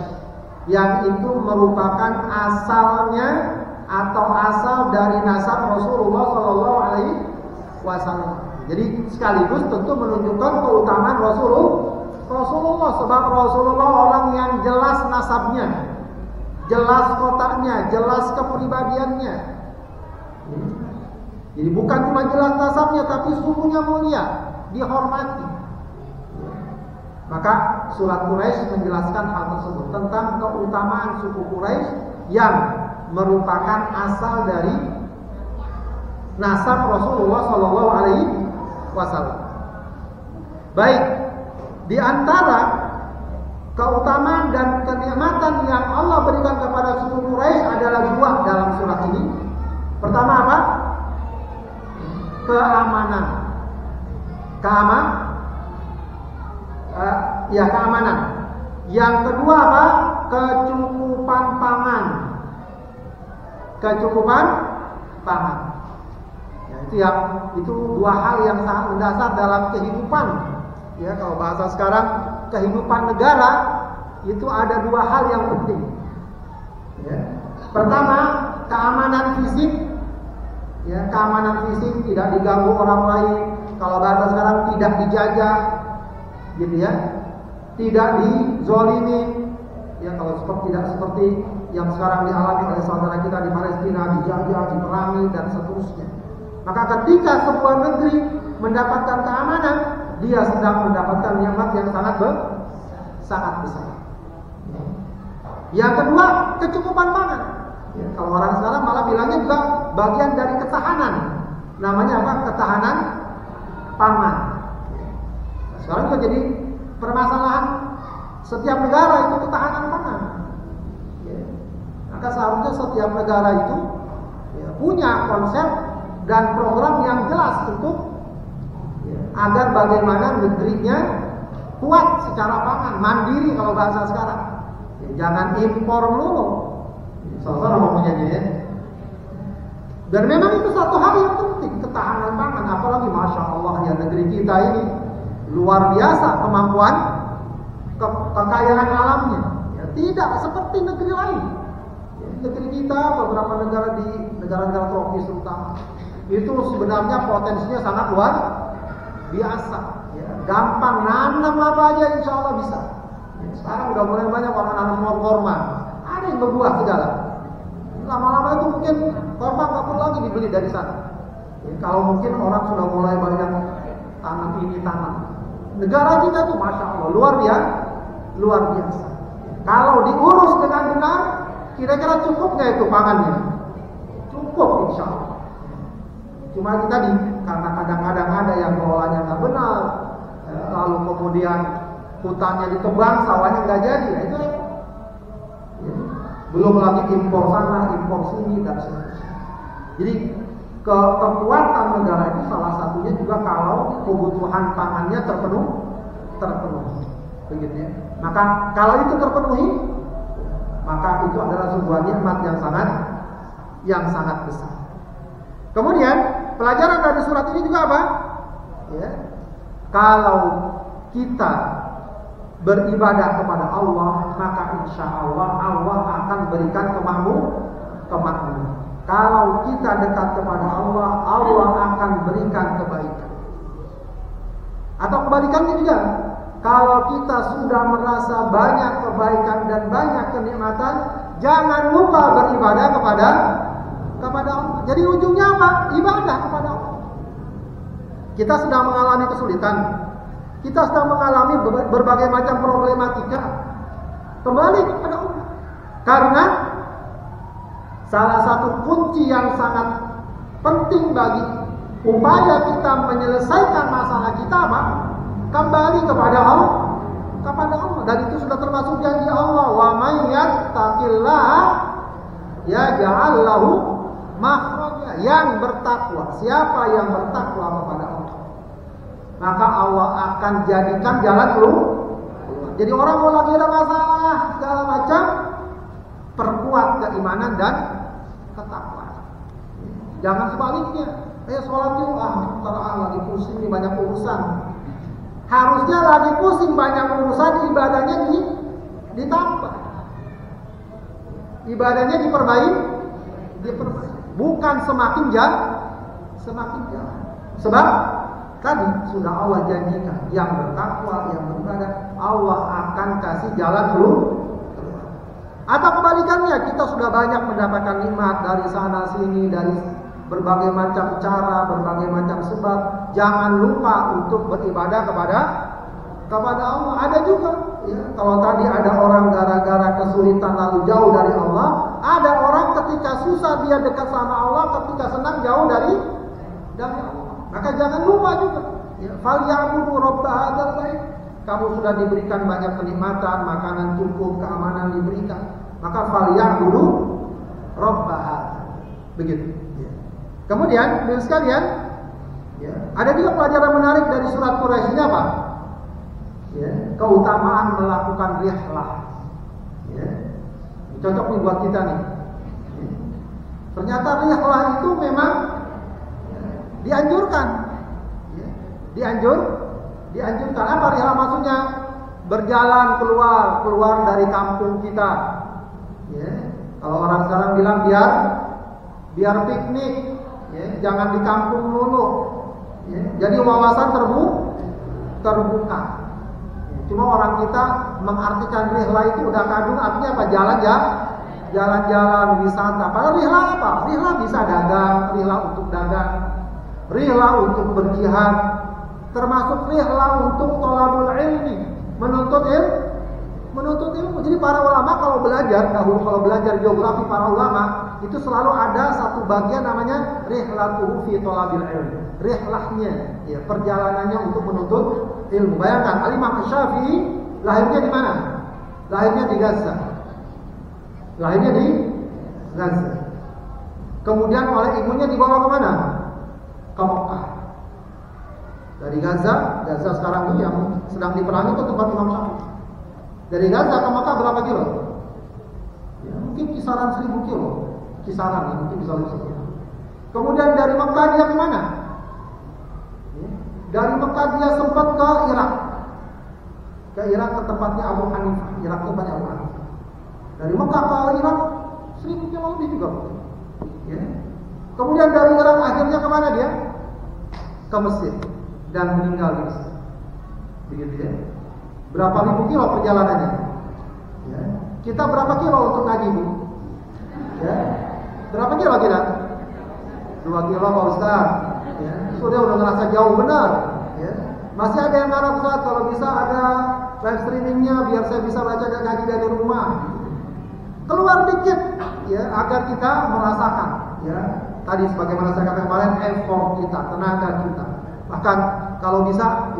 Yang itu merupakan asalnya atau asal dari nasab Rasulullah Shallallahu Alaihi Wasallam. Jadi sekaligus tentu menunjukkan keutamaan Rasulullah, sebab Rasulullah orang yang jelas nasabnya, jelas kotaknya, jelas kepribadiannya. Jadi bukan cuma jelas nasabnya, tapi sukunya mulia, dihormati. Maka surat Quraisy menjelaskan hal tersebut tentang keutamaan suku Quraisy yang merupakan asal dari nasab Rasulullah Shallallahu Alaihi Wasallam. Baik, di antara keutamaan dan kenikmatan yang Allah berikan kepada suku Quraisy adalah dua dalam surat ini. Pertama apa? Keamanan. Keamanan. Yang kedua apa? Kecukupan pangan. Kecukupan pangan. Ya, itu dua hal yang sangat mendasar dalam kehidupan. Ya, kalau bahasa sekarang kehidupan negara itu ada dua hal yang penting. Ya. Pertama, keamanan fisik. Ya, keamanan fisik, tidak diganggu orang lain. Kalau bahasa sekarang tidak dijajah. Gitu ya, tidak dizolimi, ya kalau tidak seperti yang sekarang dialami oleh saudara kita di Palestina, dijajah, diperangi dan seterusnya. Maka ketika sebuah negeri mendapatkan keamanan, dia sedang mendapatkan nikmat yang sangat besar. Yang kedua, kecukupan pangan. Ya, kalau orang sekarang malah bilangnya juga bagian dari ketahanan. Namanya apa? Ketahanan pangan. Sekarang juga jadi permasalahan setiap negara itu ketahanan pangan. Maka seharusnya setiap negara itu punya konsep dan program yang jelas untuk agar bagaimana negerinya kuat secara pangan, mandiri kalau bahasa sekarang. Jangan impor dulu. Salah ngomongnya ya. Dan memang itu satu hal yang penting, ketahanan pangan. Apalagi Masya Allah ya, negeri kita ini luar biasa kemampuan kekayaan alamnya. Tidak seperti negeri lain. Negeri kita, beberapa negara di negara-negara tropis terutama, itu sebenarnya potensinya sangat luar biasa. Gampang nanam apa aja insya Allah bisa. Sekarang udah mulai banyak orang nanam pohon korma, ada yang berbuah segala. Lama-lama itu mungkin korma nggak perlu lagi dibeli dari sana. Kalau mungkin orang sudah mulai banyak tanam ini tanam. Negara kita tuh Masya Allah luar biasa. Kalau diurus dengan benar, kira-kira cukup nggak itu pangannya? Cukup insya Allah. Cuma itu tadi, karena kadang-kadang ada yang pengelolanya nggak benar, lalu kemudian hutannya ditebang, sawahnya nggak jadi, itu belum lagi impor sana, impor sini dan seterusnya. Jadi kekuatan negara itu salah satunya juga kalau kebutuhan pangannya terpenuhi, begitu ya. Maka kalau itu terpenuhi, maka itu adalah sebuah nikmat yang sangat besar. Kemudian pelajaran dari surat ini juga apa? Ya, kalau kita beribadah kepada Allah, maka insya Allah Allah akan berikan kemakmuran. Kalau kita dekat kepada Allah, Allah akan berikan kebaikan. Atau kebalikannya juga, kalau kita sudah merasa banyak kebaikan dan banyak kenikmatan, jangan lupa beribadah kepada Allah. Jadi ujungnya apa? Ibadah kepada Allah. Kita sedang mengalami kesulitan, kita sedang mengalami berbagai macam problematika, kembali kepada Allah. Karena salah satu kunci yang sangat penting bagi upaya kita menyelesaikan masalah kita apa? Kembali kepada Allah. Dan itu sudah termasuk janji Allah, wa may yattaqillaha yaj'al lahu makhraja. Yang bertakwa, siapa yang bertakwa kepada Allah, maka Allah akan jadikan jalan keluar. Jadi orang kalau lagi ada masalah segala macam, perkuat keimanan dan ketakwaan. Jangan sebaliknya, sholat yuk, lagi pusing nih banyak urusan. Harusnya lagi pusing banyak urusan, ibadahnya ditambah, ibadahnya diperbaiki, bukan semakin jalan. Sebab tadi sudah Allah janjikan, yang bertakwa, yang beribadah, Allah akan kasih jalan keluar. Atau kebalikannya, kita sudah banyak mendapatkan nikmat dari sana sini, dari berbagai macam cara, berbagai macam sebab. Jangan lupa untuk beribadah kepada Allah. Ada juga, ya, kalau tadi ada orang gara-gara kesulitan lalu jauh dari Allah, ada orang ketika susah dia dekat sama Allah, ketika senang jauh dari Allah. Maka jangan lupa juga, ya, falyabudu rabb hadzal bait. Kamu sudah diberikan banyak kenikmatan, makanan cukup, keamanan diberikan, maka falyabudu rabb hadzal. Begitu. Ya. Kemudian, teman sekalian, ya, ada juga pelajaran menarik dari surat Quraisy ini apa? Ya, keutamaan melakukan rihlah. Ya, cocok nih buat kita nih. Ya. Ternyata rihlah itu memang dianjurkan. Ya. Dianjurkan. Apa rihlah maksudnya? Berjalan keluar dari kampung kita. Ya. Kalau orang sekarang bilang biar piknik. Ya, jangan di kampung dulu. Ya, jadi wawasan terbuka. Ya, cuma orang kita mengartikan rihlah itu udah kadung, artinya apa? Jalan-jalan wisata. Padahal rihlah apa? Rihlah bisa dagang, rihlah untuk dagang, rihlah untuk berjihad, termasuk rihlah untuk thalabul ilmi, menuntut Menuntut ilmu. Jadi para ulama kalau belajar, dahulu kalau belajar geografi para ulama itu selalu ada satu bagian namanya rihlatuhu fi thalabil ilm. Rihlahnya, ya, perjalanannya untuk menuntut ilmu. Bayangkan Al-Imam Syafi'i lahirnya di mana? Lahirnya di Gaza. Lahirnya di Gaza. Kemudian oleh ibunya dibawa ke mana? Ke Mekah. Dari Gaza sekarang ini yang sedang diperangi itu tempat Imam Syafi'i. Dari Gaza ke Mekah berapa kilo? Ya, mungkin kisaran 1000 kilo. Kisaran, ya, mungkin bisa lebih sekian. Kemudian dari Mekah dia ke mana? Ya, dari Mekah dia sempat ke Irak. Ke Irak ke tempatnya Abu Hanifah. Irak itu banyak Abu Hanifah. Dari Mekah ke Irak 1000 kilo lebih juga. Ya. Kemudian dari Irak akhirnya kemana dia? Ke Mesir dan meninggal di Mesir. Begitu ya. Berapa ribu kilo perjalanannya? Ya. Kita berapa kilo untuk ngaji, Bu? Ya. Berapa kilo kita? 2 kilo Pak Ustaz. Ya. Sudah ngerasa jauh benar. Ya. Masih ada yang ngarap Ustaz, kalau bisa ada live streamingnya biar saya bisa baca ngaji dari rumah. Keluar dikit, ya, agar kita merasakan, ya. Tadi sebagaimana saya katakan kemarin, effort kita, tenaga kita. Bahkan kalau bisa,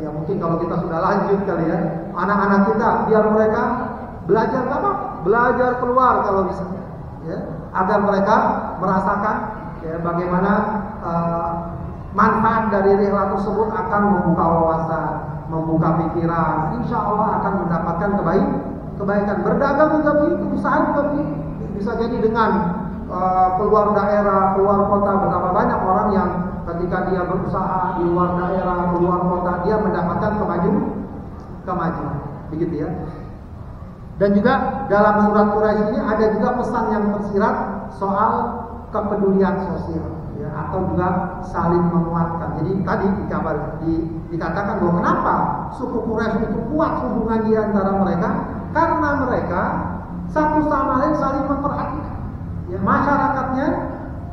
ya mungkin kalau kita sudah lanjut kali ya, anak-anak kita biar mereka belajar apa? Belajar keluar kalau bisa, ya, agar mereka merasakan, ya, bagaimana manfaat dari rihlah tersebut akan membuka wawasan, membuka pikiran. Insya Allah akan mendapatkan kebaikan. Berdagang juga begitu, usaha juga begitu. Bisa jadi dengan keluar daerah, keluar kota, betapa banyak orang yang ketika dia berusaha di luar daerah, keluar kota, dia mendapatkan kemajuan. Begitu ya. Dan juga dalam surat Quraisy ini ada juga pesan yang tersirat soal kepedulian sosial, ya, atau juga saling menguatkan. Jadi tadi dikatakan bahwa kenapa suku Quraisy itu kuat hubungan di antara mereka, karena mereka satu sama lain saling memperhatikan. Ya, masyarakatnya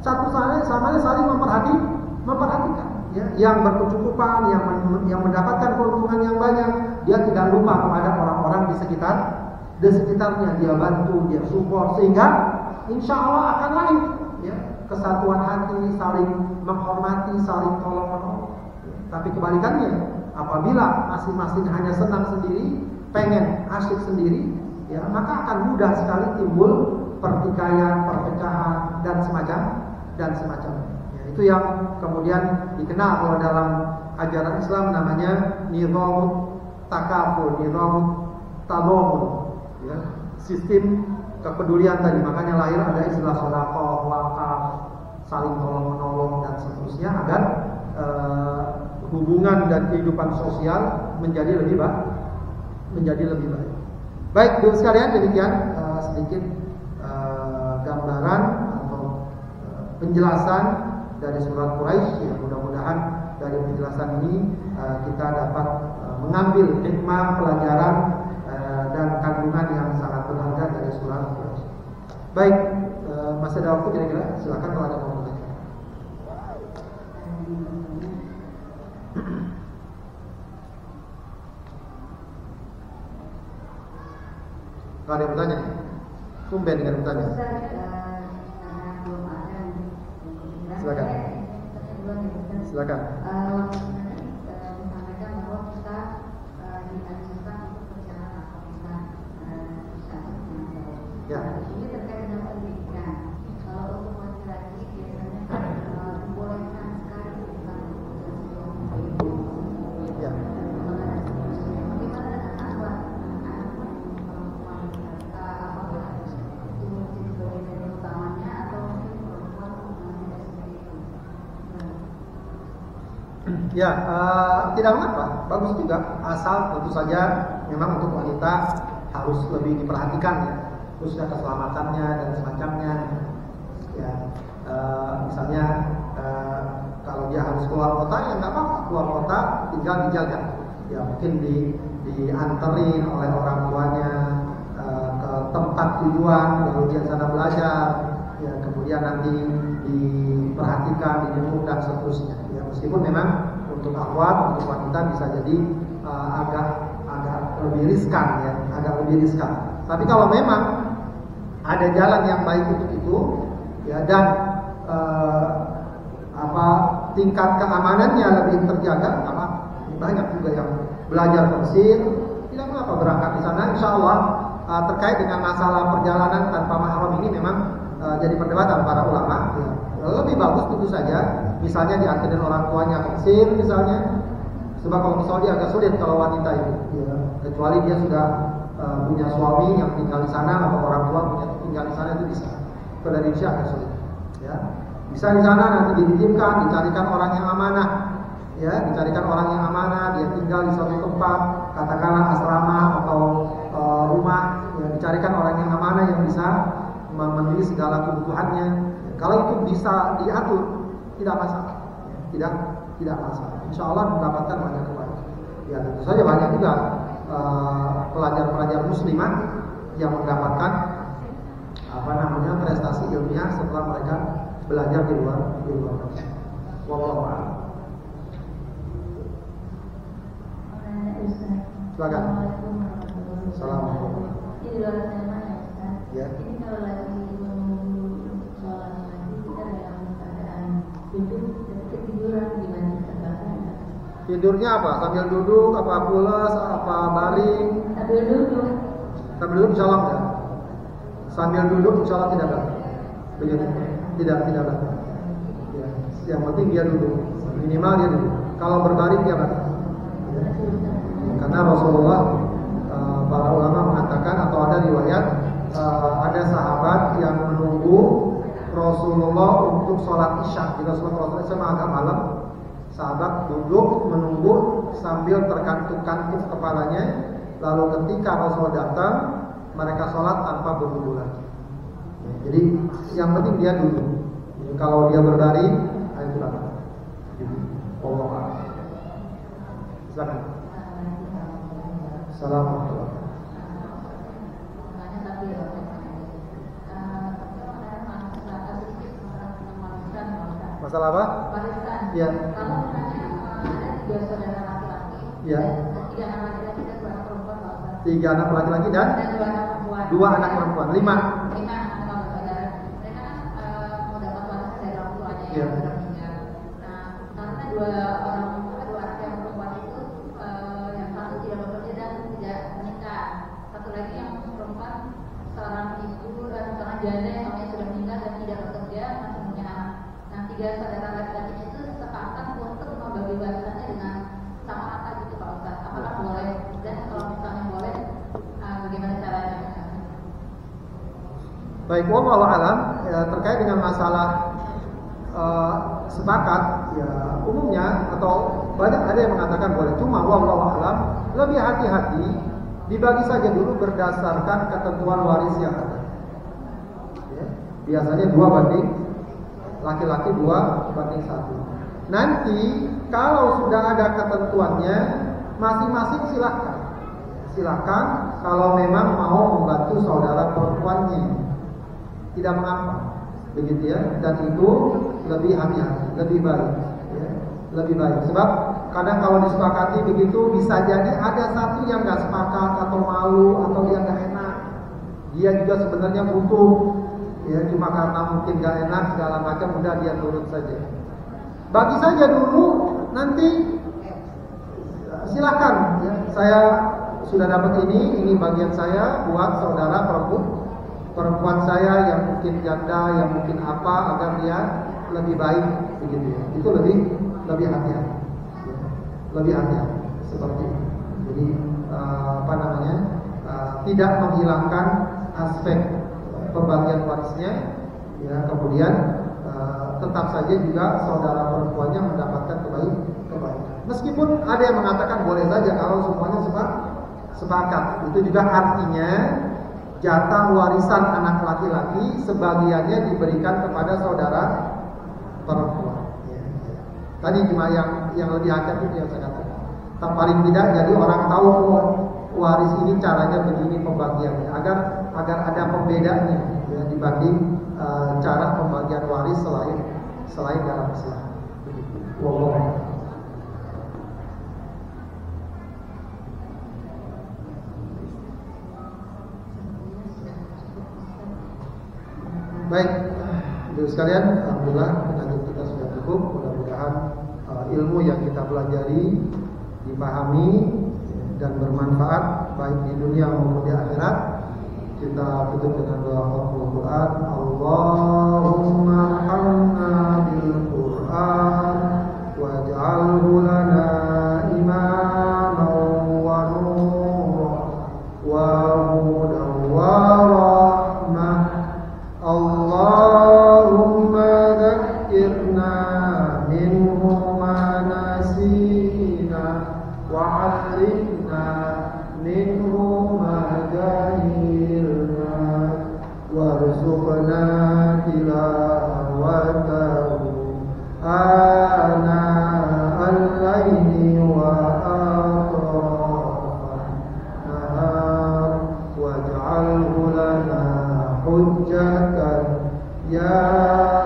satu sama lain saling memperhatikan. Ya, yang berkecukupan, yang mendapatkan keuntungan yang banyak, dia tidak lupa kepada orang-orang di sekitarnya. Dia bantu, dia support, sehingga insya Allah akan lain. Ya, kesatuan hati, saling menghormati, saling tolong-menolong. Ya, tapi kebalikannya, apabila masing-masing hanya senang sendiri, pengen asyik sendiri, ya, maka akan mudah sekali timbul pertikaian, perpecahan dan semacamnya. Ya, itu yang kemudian dikenal kalau dalam ajaran Islam namanya nizam takaful, nizam tabamun, ya, sistem kepedulian tadi. Makanya lahir ada istilah sedekah, wakaf, saling tolong-menolong dan seterusnya agar hubungan dan kehidupan sosial menjadi lebih baik. Baik, Bapak sekalian, demikian sedikit gambaran atau penjelasan dari surat Quraisy. Ya, mudah-mudahan dari penjelasan ini kita dapat mengambil hikmah, pelajaran dan kandungan yang sangat berharga dari surat Quraisy. Baik, masih ada waktu kira-kira? Silakan kalau ada mau bertanya. Kalau ada yang bertanya, tumben dengan bertanya. Silakan. Menyampaikan bahwa kita dianjurkan untuk berjalan atau kita Ya. Ini terkait dengan pendidikan. Kalau untuk laki-laki biasanya dibolehkan sekali kita Ya. Ya, tidak mengapa, bagus juga. Asal tentu saja memang untuk wanita harus lebih diperhatikan, ya, khususnya keselamatannya dan semacamnya. Ya, misalnya kalau dia harus keluar kota, ya nggak apa-apa, keluar kota tinggal dijaga. Ya, mungkin dianterin oleh orang tuanya ke tempat tujuan, lalu dia sana belajar. Ya, kemudian nanti diperhatikan, dijemput dan seterusnya. Ya, meskipun memang untuk akhwat, untuk wanita bisa jadi agak agak lebih riskan ya, agak lebih riskan. Tapi kalau memang ada jalan yang baik untuk itu ya, dan tingkat keamanannya lebih terjaga, banyak juga yang belajar tafsir, tidak mengapa berangkat di sana. Insya Allah terkait dengan masalah perjalanan tanpa mahram ini memang jadi perdebatan para ulama. Ya. Lebih bagus tentu saja, misalnya diantarin orang tuanya tafsir misalnya, sebab kalau ke Saudi agak sulit kalau wanita itu, ya. Kecuali dia sudah punya suami yang tinggal di sana atau orang tua punya tinggal di sana, itu bisa. Kalau dari Indonesia agak sulit. Ya. Bisa di sana nanti dititipkan, dicarikan orang yang amanah, ya, dicarikan orang yang amanah, dia tinggal di suatu tempat, katakanlah asrama atau rumah, ya, dicarikan orang yang amanah yang bisa memenuhi segala kebutuhannya. Kalau itu bisa diatur, tidak masalah, ya, tidak masalah. Insya Allah mendapatkan banyak kebaikan. Ya, tentu saja banyak juga pelajar-pelajar muslimah yang mendapatkan prestasi ilmiah setelah mereka belajar di luar negeri. Wallahu a'lam. Silakan. Assalamualaikum. Ini di luar tema ya Ustaz. Ya. Ini kalau lagi menunggu sholat lagi kita dalam keadaan duduk dan ketiduran gimana terbakar? Tidurnya apa? Sambil duduk, apa pulas, apa baring? Sambil duduk. Sambil duduk insya Allah ya. Sambil duduk insya Allah tidak ada. Begitu. Tidak ada. Ya. Yang penting dia duduk. Minimal dia duduk. Kalau berbaring dia batal. Ya. Karena Rasulullah, para ulama mengatakan atau ada riwayat ada sahabat yang menunggu Rasulullah untuk sholat isya. Jika sholat Rasulullah agak malam, sahabat duduk menunggu sambil terkantuk-kantuk kepalanya. Lalu ketika Rasul datang, mereka sholat tanpa berwudu lagi. Jadi yang penting dia duduk. Jadi, kalau dia berbaring, itu batal. Allah a'lam. Silakan. Assalamualaikum. Masalah apa? Warisan. Ya. Kalau misalnya ada 3 saudara laki-laki, Ya. 3 anak laki-laki dan 2 anak perempuan, Pak Ustaz. 3 anak laki-laki dan 2 anak perempuan. 2 anak perempuan. 5. 5 anak saudara. Mereka mau dapat warisan dari orang tuanya Ya. yang sudah meninggal. Nah, karena 2 anak yang perempuan itu yang satu tidak bekerja dan tidak menikah. Satu lagi yang perempuan seorang ibu dan seorang janda yang namanya sudah meninggal dan tidak bekerja, masih punya anak. Nah, 3 saudara laki-laki itu sepakat untuk membagi warisannya dengan sama rata gitu Pak Ustaz. Apakah boleh? Dan kalau misalnya boleh, bagaimana caranya? Baik, wallahu a'lam. Ya, terkait dengan masalah sepakat, ya umumnya atau banyak ada yang mengatakan boleh. Cuma wallahu a'lam, lebih hati-hati, dibagi saja dulu berdasarkan ketentuan waris yang ada. Ya, biasanya 2 banding laki-laki 2 banding 1. Nanti kalau sudah ada ketentuannya, masing-masing silahkan kalau memang mau membantu saudara perempuannya, tidak mengapa, begitu ya. Dan itu lebih hati-hati, lebih baik, ya. Lebih baik. Sebab kadang kalau disepakati begitu, bisa jadi ada satu yang nggak sepakat atau malu atau dia nggak enak. Dia juga sebenarnya butuh, ya, cuma karena mungkin nggak enak segala macam, udah dia turut saja. Bagi saja dulu, nanti silakan. Ya, saya sudah dapat ini bagian saya buat saudara perempuan saya yang mungkin janda, yang mungkin apa, agar dia lebih baik, begitu ya. Itu lebih hati-hati, ya. Lebih hati-hati seperti itu. Jadi tidak menghilangkan aspek pembagian warisnya, ya. Kemudian tetap saja juga saudara perempuannya mendapatkan kebaikan. Meskipun ada yang mengatakan boleh saja kalau semuanya sepakat. Itu juga artinya jatah warisan anak laki-laki sebagiannya diberikan kepada saudara perempuan. Ya. Tadi cuma yang lebih hati-hati itu yang saya katakan. Paling tidak jadi orang tahu waris ini caranya begini pembagiannya, agar ada pembedanya, ya, dibanding cara pembagian waris selain dalam Islam. Wallahu a'lam. Baik, Ibu sekalian, alhamdulillah pengajian kita sudah cukup. Mudah-mudahan ilmu yang kita pelajari dipahami dan bermanfaat baik di dunia maupun di akhirat. Kita tutup dengan doa Al-Quran. Allahumma arhamna bil Quran waj'alhu lana imaman wa nuran wa hudan wa rahmah. Allahumma dhakkirna minhu ma nasina wa 'allimna minhu ma jahilna warzuqna tilawatahu ana al-laili wa atrafan nahar waj'alhu lana hujjatan ya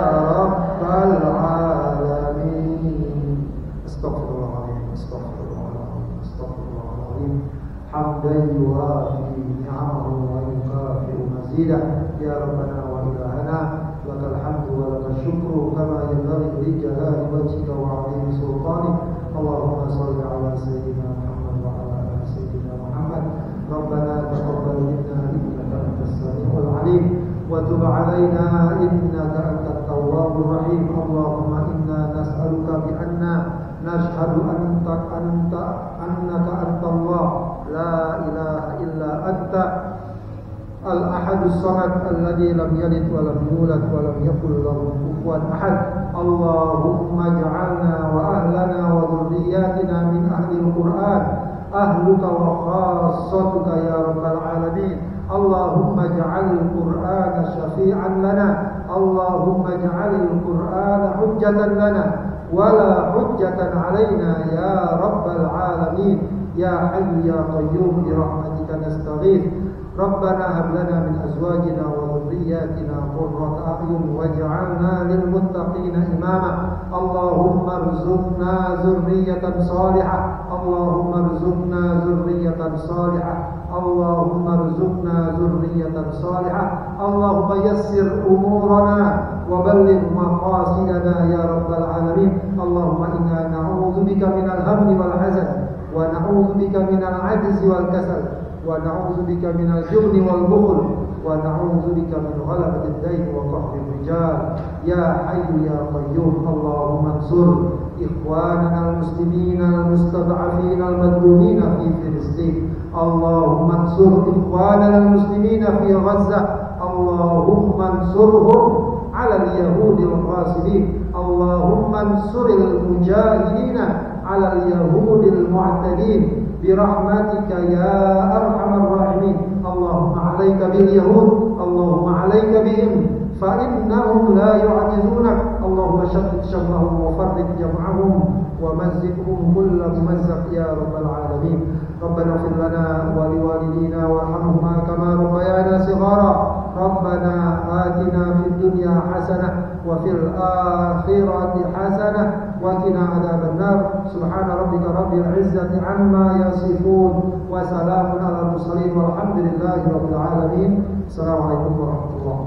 rabbal alamin. Astaghfirullahaladzim, astaghfirullahaladzim, astaghfirullahaladzim. Hamdan yuwafi ni'amahu wa yukafi'u mazidah. Ya Rabbana wa ilahana lakal hamdu wa lakal syukru kama yanbaghi li jalali wajhika wa 'azimi sultanik. Allahumma shalli ala sayyidina Muhammad wa ala ali sayyidina Muhammad. Rabbana taqabbal minna innaka antas samiul 'alim wa tub 'alaina innaka antat tawwabur rahim. Allahumma inna nas'aluka bi anna nashhadu annaka antallah la ilaha illa anta al-ahadus samad alladzi lam yalid wa lam yulad wa lam yakul lahu kufuwan ahad. Allahumma ij'alna wa ahlana wa dhurriyyatina min ahli al-Qur'an ahluka wa khassatuka ya rabbal alamin. Allahumma ij'al al-Qur'ana syafi'an lana. Allahumma ij'al al-Qur'ana hujjatan lana wala hujjatan alaina ya rabbal alamin. Ya hayyu ya qayyum bi rahmatika nastaghith. Rabbana hab lana min azwajina wa dhurriyyatina qurrata a'yun waj'alna lil muttaqina imama. Allahumma arzuqna dhurriyyatan salihah. Allahumma arzuqna dhurriyyatan salihah. Allahumma arzuqna dhurriyyatan salihah. Allahumma yassir umurana wa balligh maqasidana ya rabbal alamin. Allahumma inna na'udzu bika minal hammi wal hazan wa na'udzu bika minal 'ajzi wal kasal wa na'udzu bika minal jubni wal bukhl wa na'udzu bika min ghalabati ad-dayn wa qahri ar-rijal. Ya hayyu ya qayyum. Allahumma ansur ikhwanana al-muslimina al-mustad'afina al-madlumina fi Filistin. Allahumma ansur ikhwanana al-muslimina fi Gaza. Allahumma ansurhum 'ala al-yahudi al-ghasilin. Allahumma ansuril mujahidina 'ala al-yahudi al-mu'tadin birahmatika ya arhamar rahimin. Allahumma 'alaika bil yahud. Allahumma 'alaika bihim fa innahum la yu'jizunak. Allahumma shaddid shamlahum wa farrij jam'ahum wa mazzaqhum kulla mumazzaq ya rabbal alamin. Rabbana ighfir lana wa liwalidina warhamhuma kama rabbayana shighara. Rabbana atina fid dunya hasanah wa fil akhirati hasanah wa qina adzaban nar. Subhana rabbika rabbil izzati amma yasifun wa salamun alal mursalin walhamdulillahi rabbil alamin. Assalamualaikum warahmatullahi wabarakatuh.